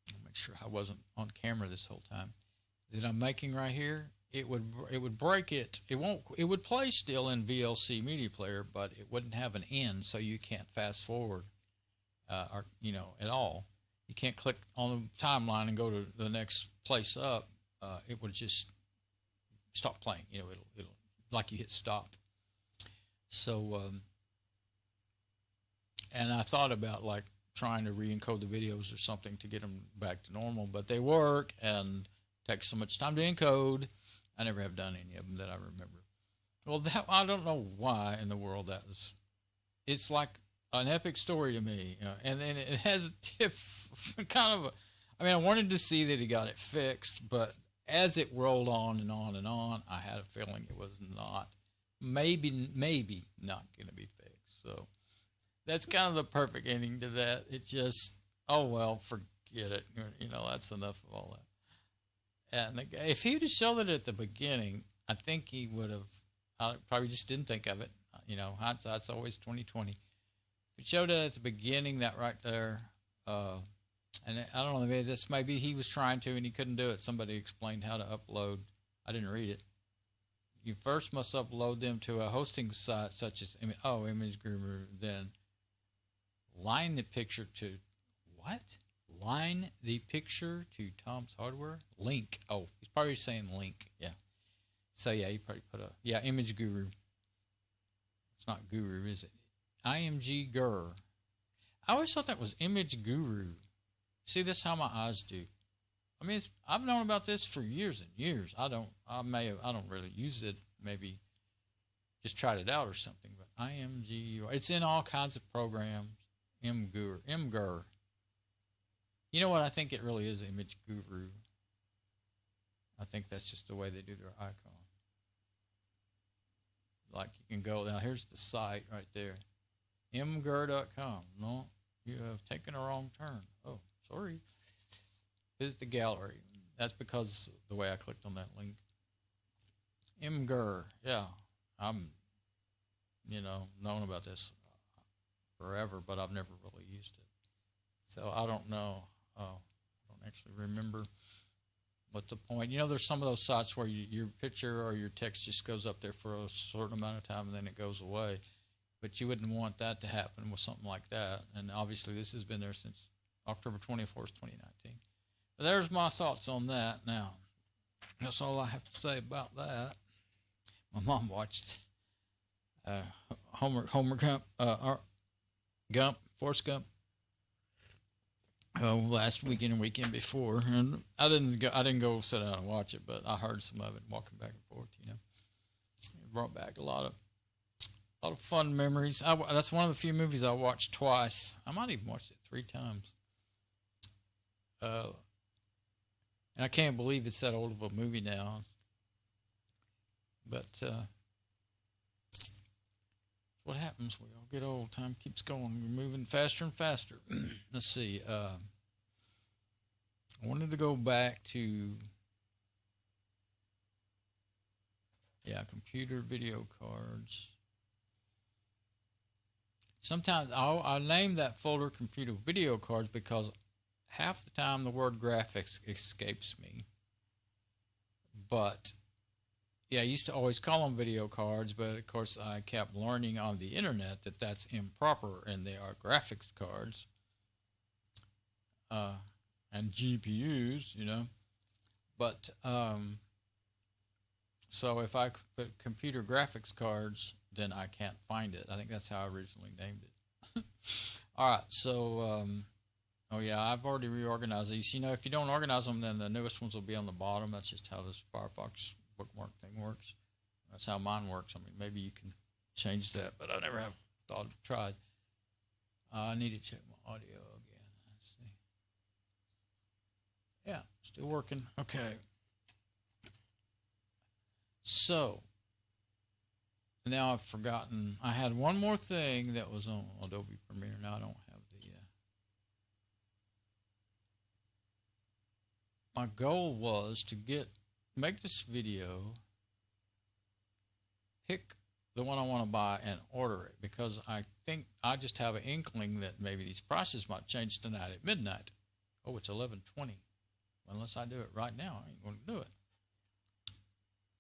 I'll make sure I wasn't on camera this whole time, that I'm making right here, it would break it. It would play still in VLC Media Player, but it wouldn't have an end, so you can't fast forward, at all. You can't click on the timeline and go to the next place up. It would just stop playing. You know, it'll like you hit stop. So, and I thought about like trying to re-encode the videos or something to get them back to normal, but they work and take so much time to encode. I never have done any of them that I remember. Well, I don't know why in the world that was. It's like an epic story to me, and it has a tip, kind of. I mean, I wanted to see that he got it fixed, but as it rolled on and on and on, I had a feeling it was not, maybe not going to be fixed. So that's kind of the perfect ending to that. It's just, oh well, forget it. You know, that's enough of all that. And if he'd have shown it at the beginning, I think he would have. I probably just didn't think of it. You know, hindsight's always 20/20. If he showed it at the beginning, that right there, and I don't know, maybe he was trying to and he couldn't do it. Somebody explained how to upload. I didn't read it. You first must upload them to a hosting site such as Image Guru, then line the picture to what? Line the picture to Tom's Hardware? Link. Oh, he's probably saying link. Yeah. So yeah, you probably put Image Guru. It's not Guru, is it? IMG Guru. I always thought that was Image Guru. See, that's how my eyes do. I mean, I've known about this for years and years. I don't really use it. Maybe just tried it out or something. But IMG, it's in all kinds of programs. MGUR. You know what? I think it really is Image Guru. I think that's just the way they do their icon. Like you can go now. Here's the site right there, mgur.com. No, you have taken a wrong turn. Oh, sorry. Visit the gallery. That's because the way I clicked on that link. MGUR. Yeah, I'm, known about this forever, but I've never really used it. So I don't know. I don't actually remember what's the point. You know, there's some of those sites where your picture or your text just goes up there for a certain amount of time and then it goes away. But you wouldn't want that to happen with something like that. And obviously this has been there since October 24th, 2019. But there's my thoughts on that. Now, that's all I have to say about that. My mom watched Forrest Gump. Last weekend and weekend before, and I didn't go sit down and watch it, but I heard some of it walking back and forth. It brought back a lot of fun memories. That's one of the few movies I watched twice. I might even watched it 3 times. And I can't believe it's that old of a movie now. But what happens? We all get old. Time keeps going. We're moving faster and faster. Let's see. I wanted to go back to computer video cards. Sometimes I name that folder computer video cards because half the time the word graphics escapes me. But yeah, I used to always call them video cards, but of course I kept learning on the internet that that's improper and they are graphics cards and GPUs, But so if I put computer graphics cards, then I can't find it. I think that's how I originally named it. All right, so I've already reorganized these. If you don't organize them, then the newest ones will be on the bottom. That's just how this Firefox bookmark thing works. That's how mine works. I mean, maybe you can change that, but I never have tried. I need to check my audio again. Let's see. Yeah, still working. Okay. So now I've forgotten. I had one more thing that was on Adobe Premiere. Now I don't have the. My goal was to make this video, pick the one I want to buy and order it, because I think I just have an inkling that maybe these prices might change tonight at midnight. Oh, it's 11:20. Unless I do it right now, I ain't going to do it.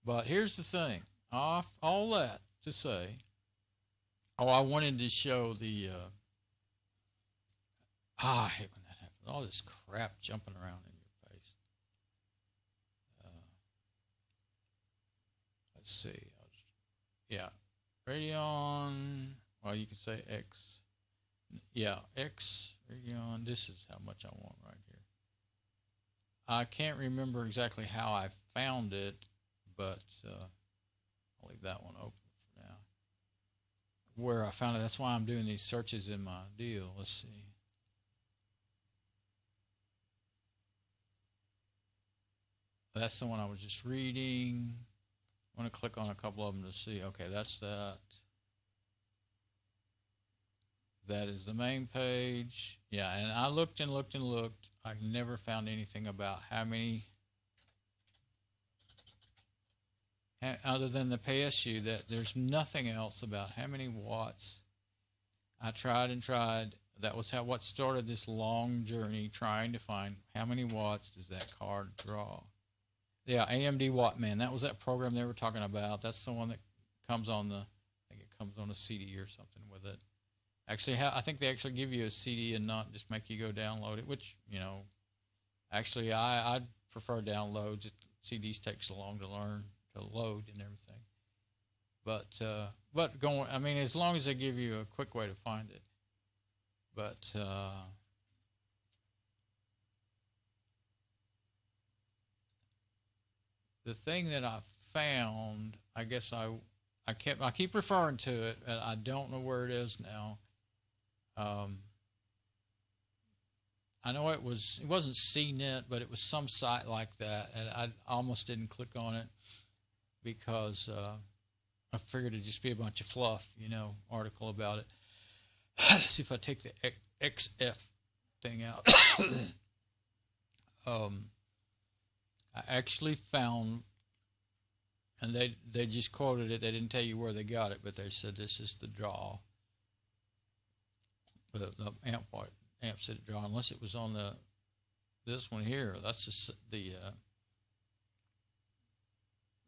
But here's the thing. All that to say, I wanted to show the, I hate when that happens. All this crap jumping around in your face. let's see. Yeah, Radeon. Well, you can say X. Yeah, X Radeon. This is how much I want right here. I can't remember exactly how I found it, but I'll leave that one open for now. Where I found it, that's why I'm doing these searches in my deal. Let's see. That's the one I was just reading. I'm going to click on a couple of them to see. Okay, that's that. That is the main page. Yeah, and I looked and looked and looked. I never found anything about how many, other than the PSU, that there's nothing else about how many watts. I tried and tried. That was what started this long journey, trying to find how many watts does that card draw. Yeah, AMD Wattman. That was that program they were talking about. That's the one that comes on the, I think it comes on a CD or something with it. Actually, I think they actually give you a CD and not just make you go download it, which, you know, actually I prefer downloads. CDs take so long to learn to load and everything. But going, I mean, as long as they give you a quick way to find it. But the thing that I found, I guess I keep referring to it, and I don't know where it is now. I know it wasn't CNET, but it was some site like that, and I almost didn't click on it because I figured it'd just be a bunch of fluff, you know, article about it. Let's see if I take the XF thing out. I actually found, and they just quoted it. They didn't tell you where they got it, but they said this is the draw. The amps that it draw, unless it was on this one here. That's just the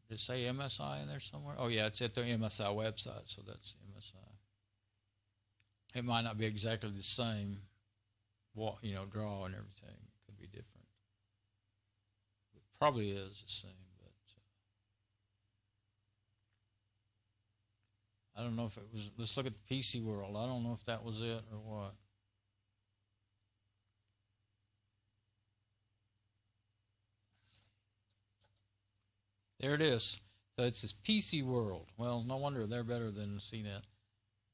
did it say MSI in there somewhere? Oh yeah, it's at the MSI website, so that's MSI. It might not be exactly the same, you know, draw and everything. It could be different. It probably is the same, but I don't know if it was. Let's look at the PC World. I don't know if that was it or what. There it is. So it's this PC World. Well, no wonder they're better than CNET.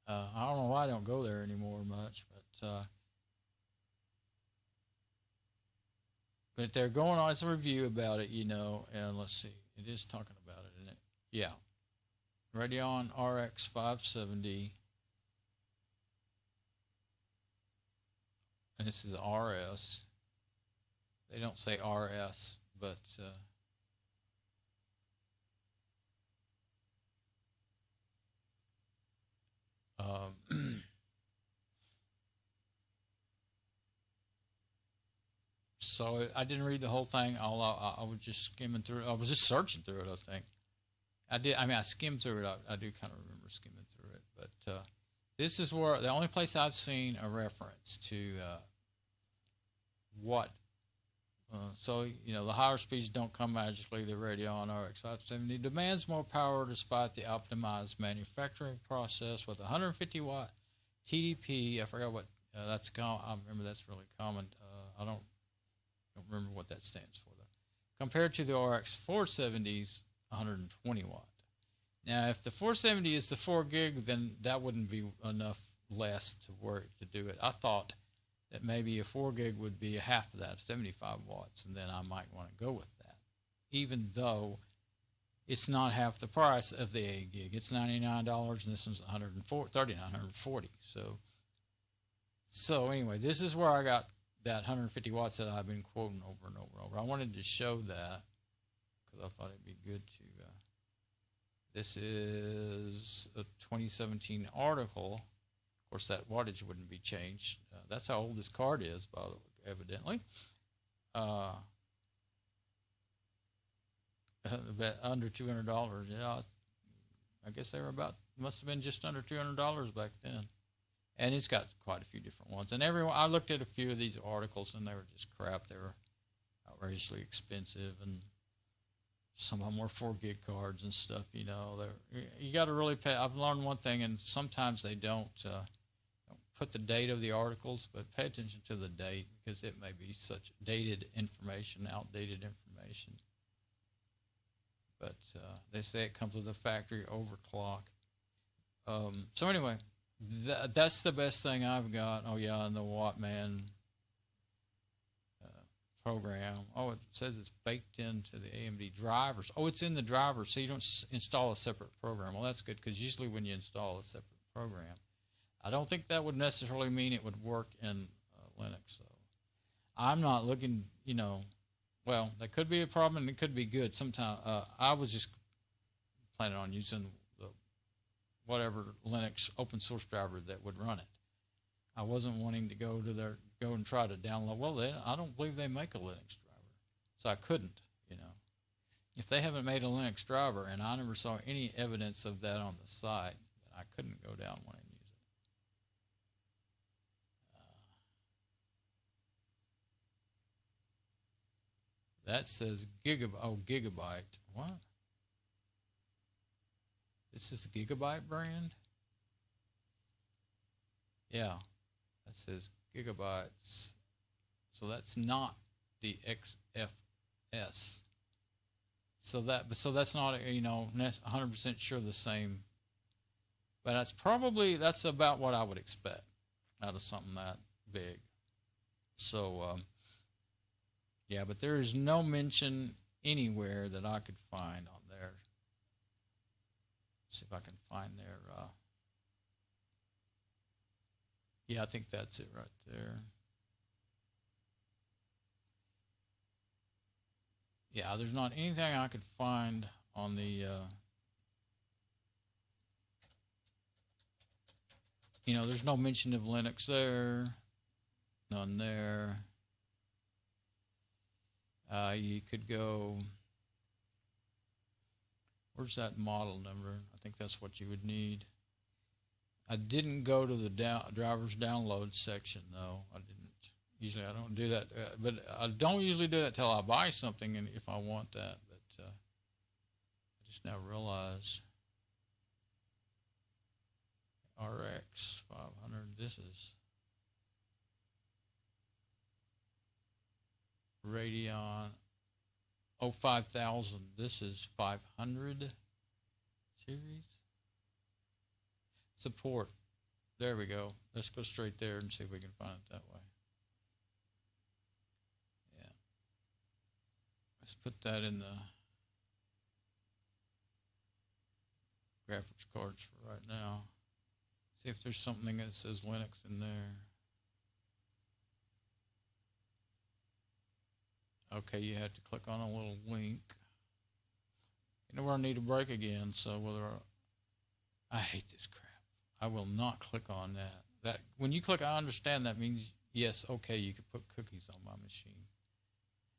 I don't know why I don't go there anymore much, but they're going on as a review about it, you know. And let's see, it is talking about it, isn't it? Yeah, Radeon RX 570, and this is RS. They don't say RS, but so I didn't read the whole thing. I was just skimming through it. I was just searching through it, I think. I mean, I skimmed through it. I do kind of remember skimming through it. But this is where the only place I've seen a reference to what. So, you know, the higher speeds don't come magically. The Radeon RX 570 demands more power despite the optimized manufacturing process with 150 watt TDP. I forgot what that's common. I remember that's really common. I don't remember what that stands for though. Compared to the RX 470's 120 watt. Now, if the 470 is the 4 gig, then that wouldn't be enough less to work to do it. I thought that maybe a 4 gig would be a half of that, 75 watts, and then I might want to go with that, even though it's not half the price of the 8 gig. It's $99, and this one's $3940. So anyway, this is where I got that 150 watts that I've been quoting over and over and over. I wanted to show that because I thought it'd be good to. This is a 2017 article. Of course, that wattage wouldn't be changed. That's how old this card is, by the way, evidently. Under $200. Yeah, I guess they were must have been just under $200 back then. And it's got quite a few different ones. And I looked at a few of these articles, and they were just crap. They were outrageously expensive. And Some of them were 4 gig cards and stuff. You know, you got to really pay. I've learned one thing, and sometimes they don't put the date of the articles, but pay attention to the date because it may be such dated information, outdated information. But they say it comes with a factory overclock. So anyway, that's the best thing I've got. Oh yeah, and the Wattman program. Oh, it says it's baked into the AMD drivers. Oh, it's in the drivers, so you don't install a separate program. Well, that's good because usually when you install a separate program, I don't think that would necessarily mean it would work in Linux. So I'm not looking, you know, well, that could be a problem and it could be good. Sometimes I was just planning on using the whatever Linux open source driver that would run it. I wasn't wanting to go and try to download. Well, I don't believe they make a Linux driver, so I couldn't. You know, if they haven't made a Linux driver, and I never saw any evidence of that on the site, then I couldn't go down one and use it. That says Gigabyte. What? This is the Gigabyte brand? Yeah, that says gigabytes. So that's not the XFS. So that's not, you know, 100% sure the same. But that's about what I would expect out of something that big. So yeah, but there is no mention anywhere that I could find on there. Let's see if I can find their yeah, I think that's it right there. Yeah, there's not anything I could find on the you know, there's no mention of Linux there, none there. You could go, where's that model number? I think that's what you would need. I didn't go to the driver's download section, though. I didn't. Usually I don't do that, but I don't usually do that till I buy something and if I want that. But I just now realized RX 500. This is Radeon 5000. This is 500 series. Support. There we go. Let's go straight there and see if we can find it that way. Yeah. Let's put that in the graphics cards for right now. See if there's something that says Linux in there. Okay, you have to click on a little link. You know where I need a break again, so I hate this crap. I will not click on that. That when you click I understand, that means yes, okay, you can put cookies on my machine.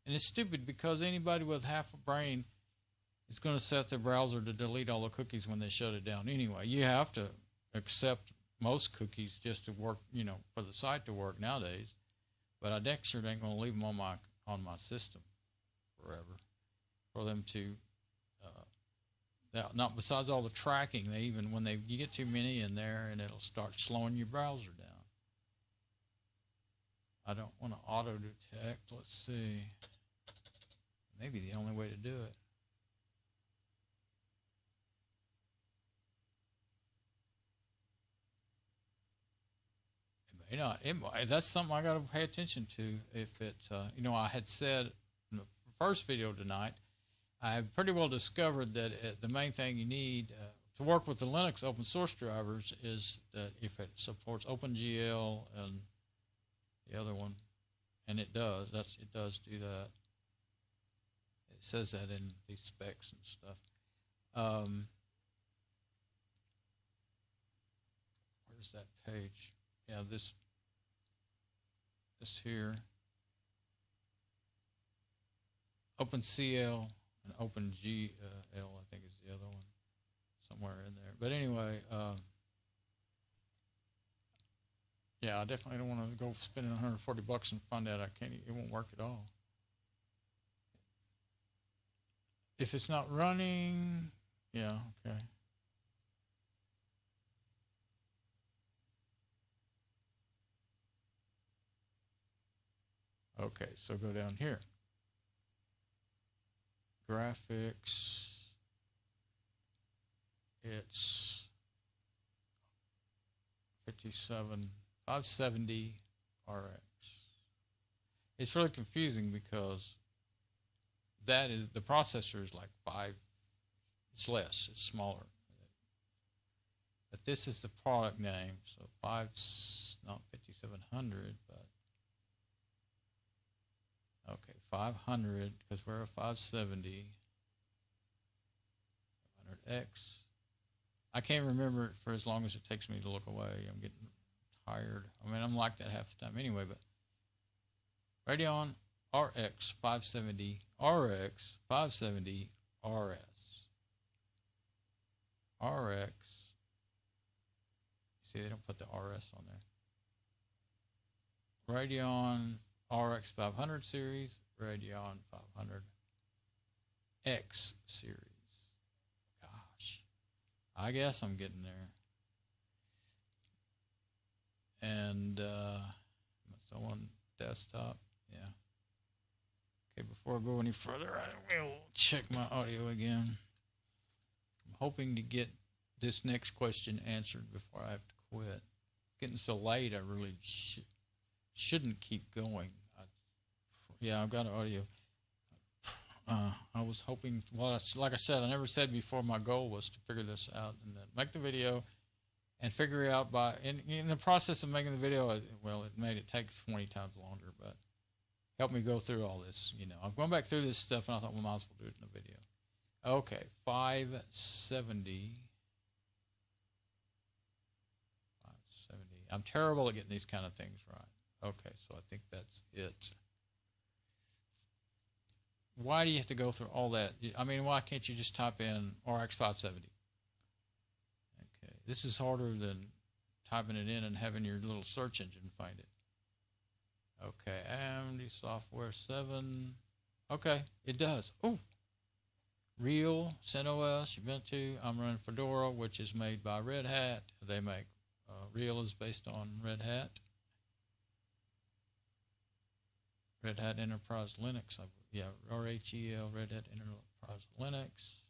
And it's stupid because anybody with half a brain is going to set their browser to delete all the cookies when they shut it down anyway. You have to accept most cookies just to work, you know, for the site to work nowadays. But I sure ain't going to leave them on my system forever for them to not besides all the tracking, you get too many in there and it'll start slowing your browser down. I don't want to auto detect. Let's see. Maybe the only way to do it. It may not. That's something I got to pay attention to. If it, you know, I had said in the first video tonight, I have pretty well discovered that the main thing you need to work with the Linux open source drivers is that if it supports OpenGL and the other one, and it does, it does do that. It says that in these specs and stuff. Where's that page? Yeah, this here. OpenCL and OpenGL, I think is the other one, somewhere in there. But anyway, yeah, I definitely don't want to go spending $140 and find out it won't work at all. If it's not running, yeah, okay. Okay, so go down here. Graphics. It's 570 RX. It's really confusing because that is, the processor is like 5, it's less, it's smaller. But this is the product name, so not 5700, but okay, 500, because we're a 570, 500X. I can't remember it for as long as it takes me to look away. I'm getting tired. I mean, I'm like that half the time anyway, but Radeon RX 570, RX 570, RS. RX. See, they don't put the RS on there. Radeon RX 500 series, Radeon 500X series. Gosh, I guess I'm getting there. And still on desktop, yeah. Okay, before I go any further, I will check my audio again. I'm hoping to get this next question answered before I have to quit. Getting so late, I really shouldn't keep going. Yeah, I've got audio. I was hoping, well, like I said, I never said before, my goal was to figure this out and then make the video and figure it out in the process of making the video, well, it made it take 20 times longer, but helped me go through all this. You know, I'm going back through this stuff, and I thought, well, might as well do it in a video. Okay, 570. 570. I'm terrible at getting these kind of things right. Okay, so I think that's it. Why do you have to go through all that? I mean, why can't you just type in RX 570? Okay, this is harder than typing it in and having your little search engine find it. Okay, AMD Software 7. Okay, it does. Oh, Real, CentOS, Ubuntu. I'm running Fedora, which is made by Red Hat. They make, Real is based on Red Hat. Red Hat Enterprise Linux. Yeah, RHEL, Red Hat Enterprise Linux.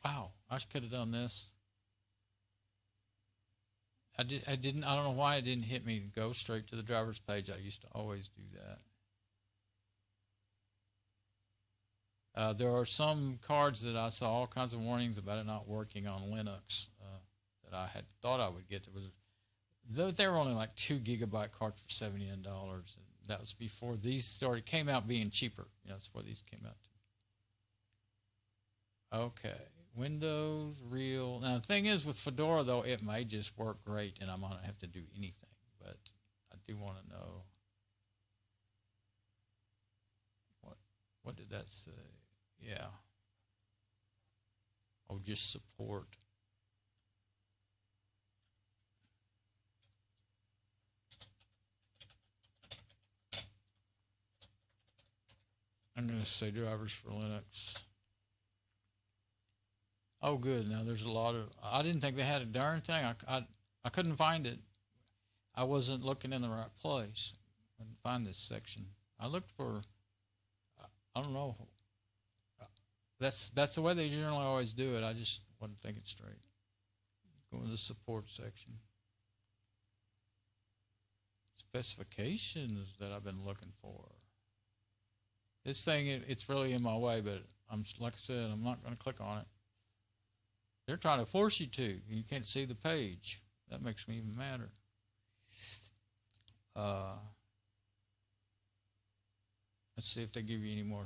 Wow, I could have done this. I don't know why it didn't hit me to go straight to the driver's page. I used to always do that. There are some cards that I saw all kinds of warnings about it not working on Linux that I had thought I would get. They were only like 2 gigabyte cards for $79, and that was before these came out being cheaper. You know, that's before these came out. Okay, Windows, Real. Now the thing is with Fedora though, it may just work great, and I might not have to do anything. But I do want to know what did that say? Yeah. Oh, just support. I'm going to say drivers for Linux. Oh, good. Now there's a lot of. I didn't think they had a darn thing. I couldn't find it. I wasn't looking in the right place. I didn't find this section. I looked for. I don't know. That's the way they generally always do it. I just wasn't thinking straight. Go to the support section. Specifications that I've been looking for. This thing, it's really in my way, but like I said, I'm not going to click on it. They're trying to force you to. You can't see the page. That makes me even madder. Let's see if they give you any more.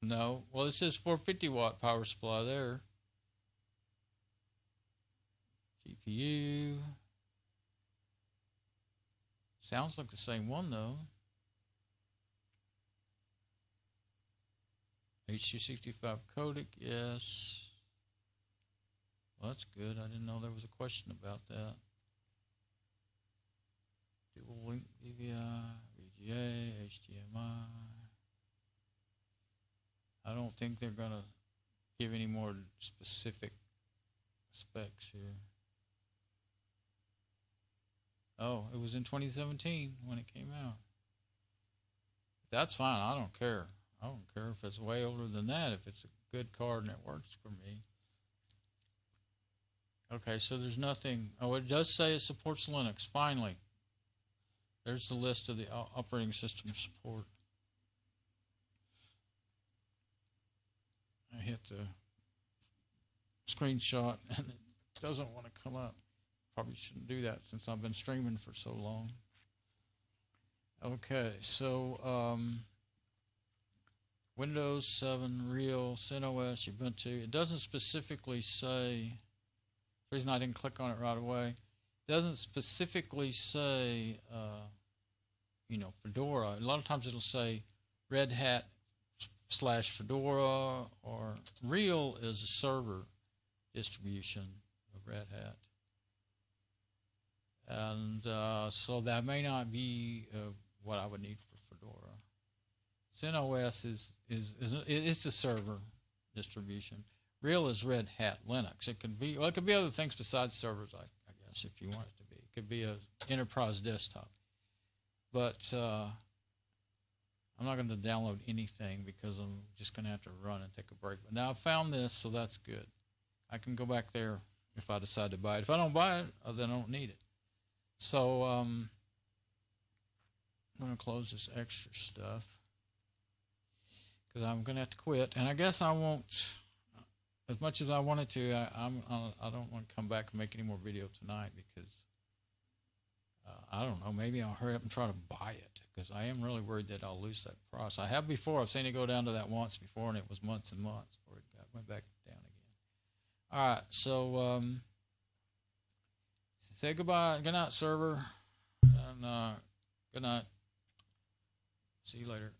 No. Well, it says 450 watt power supply there. GPU. Sounds like the same one though. H265 codec, yes. Well, that's good. I didn't know there was a question about that. Dual link DVI, VGA, HDMI. don't think they're going to give any more specific specs here. Oh, it was in 2017 when it came out. That's fine. I don't care. I don't care if it's way older than that, if it's a good card and it works for me. Okay, so there's nothing. Oh, it does say it supports Linux. Finally. There's the list of the operating system support. I hit the screenshot and it doesn't want to come up. Probably shouldn't do that since I've been streaming for so long. Okay, so Windows 7, Real, CentOS, Ubuntu. It doesn't specifically say, the reason I didn't click on it right away, it doesn't specifically say, you know, Fedora. A lot of times it'll say Red Hat / Fedora, or Real is a server distribution of Red Hat. And so that may not be what I would need for Fedora. CentOS it's a server distribution. Real is Red Hat Linux. It can be, well, it could be other things besides servers, I guess, if you want it to be. It could be an enterprise desktop. But I'm not going to download anything because I'm just going to have to run and take a break. But now I found this, so that's good. I can go back there if I decide to buy it. If I don't buy it, then I don't need it. So I'm going to close this extra stuff because I'm going to have to quit. And I guess I won't, as much as I wanted to, I don't want to come back and make any more video tonight because I don't know, maybe I'll hurry up and try to buy it because I am really worried that I'll lose that price. I have before. I've seen it go down to that once before, and it was months and months before it went back down again. All right, so say goodbye. Good night, server, and good night. See you later.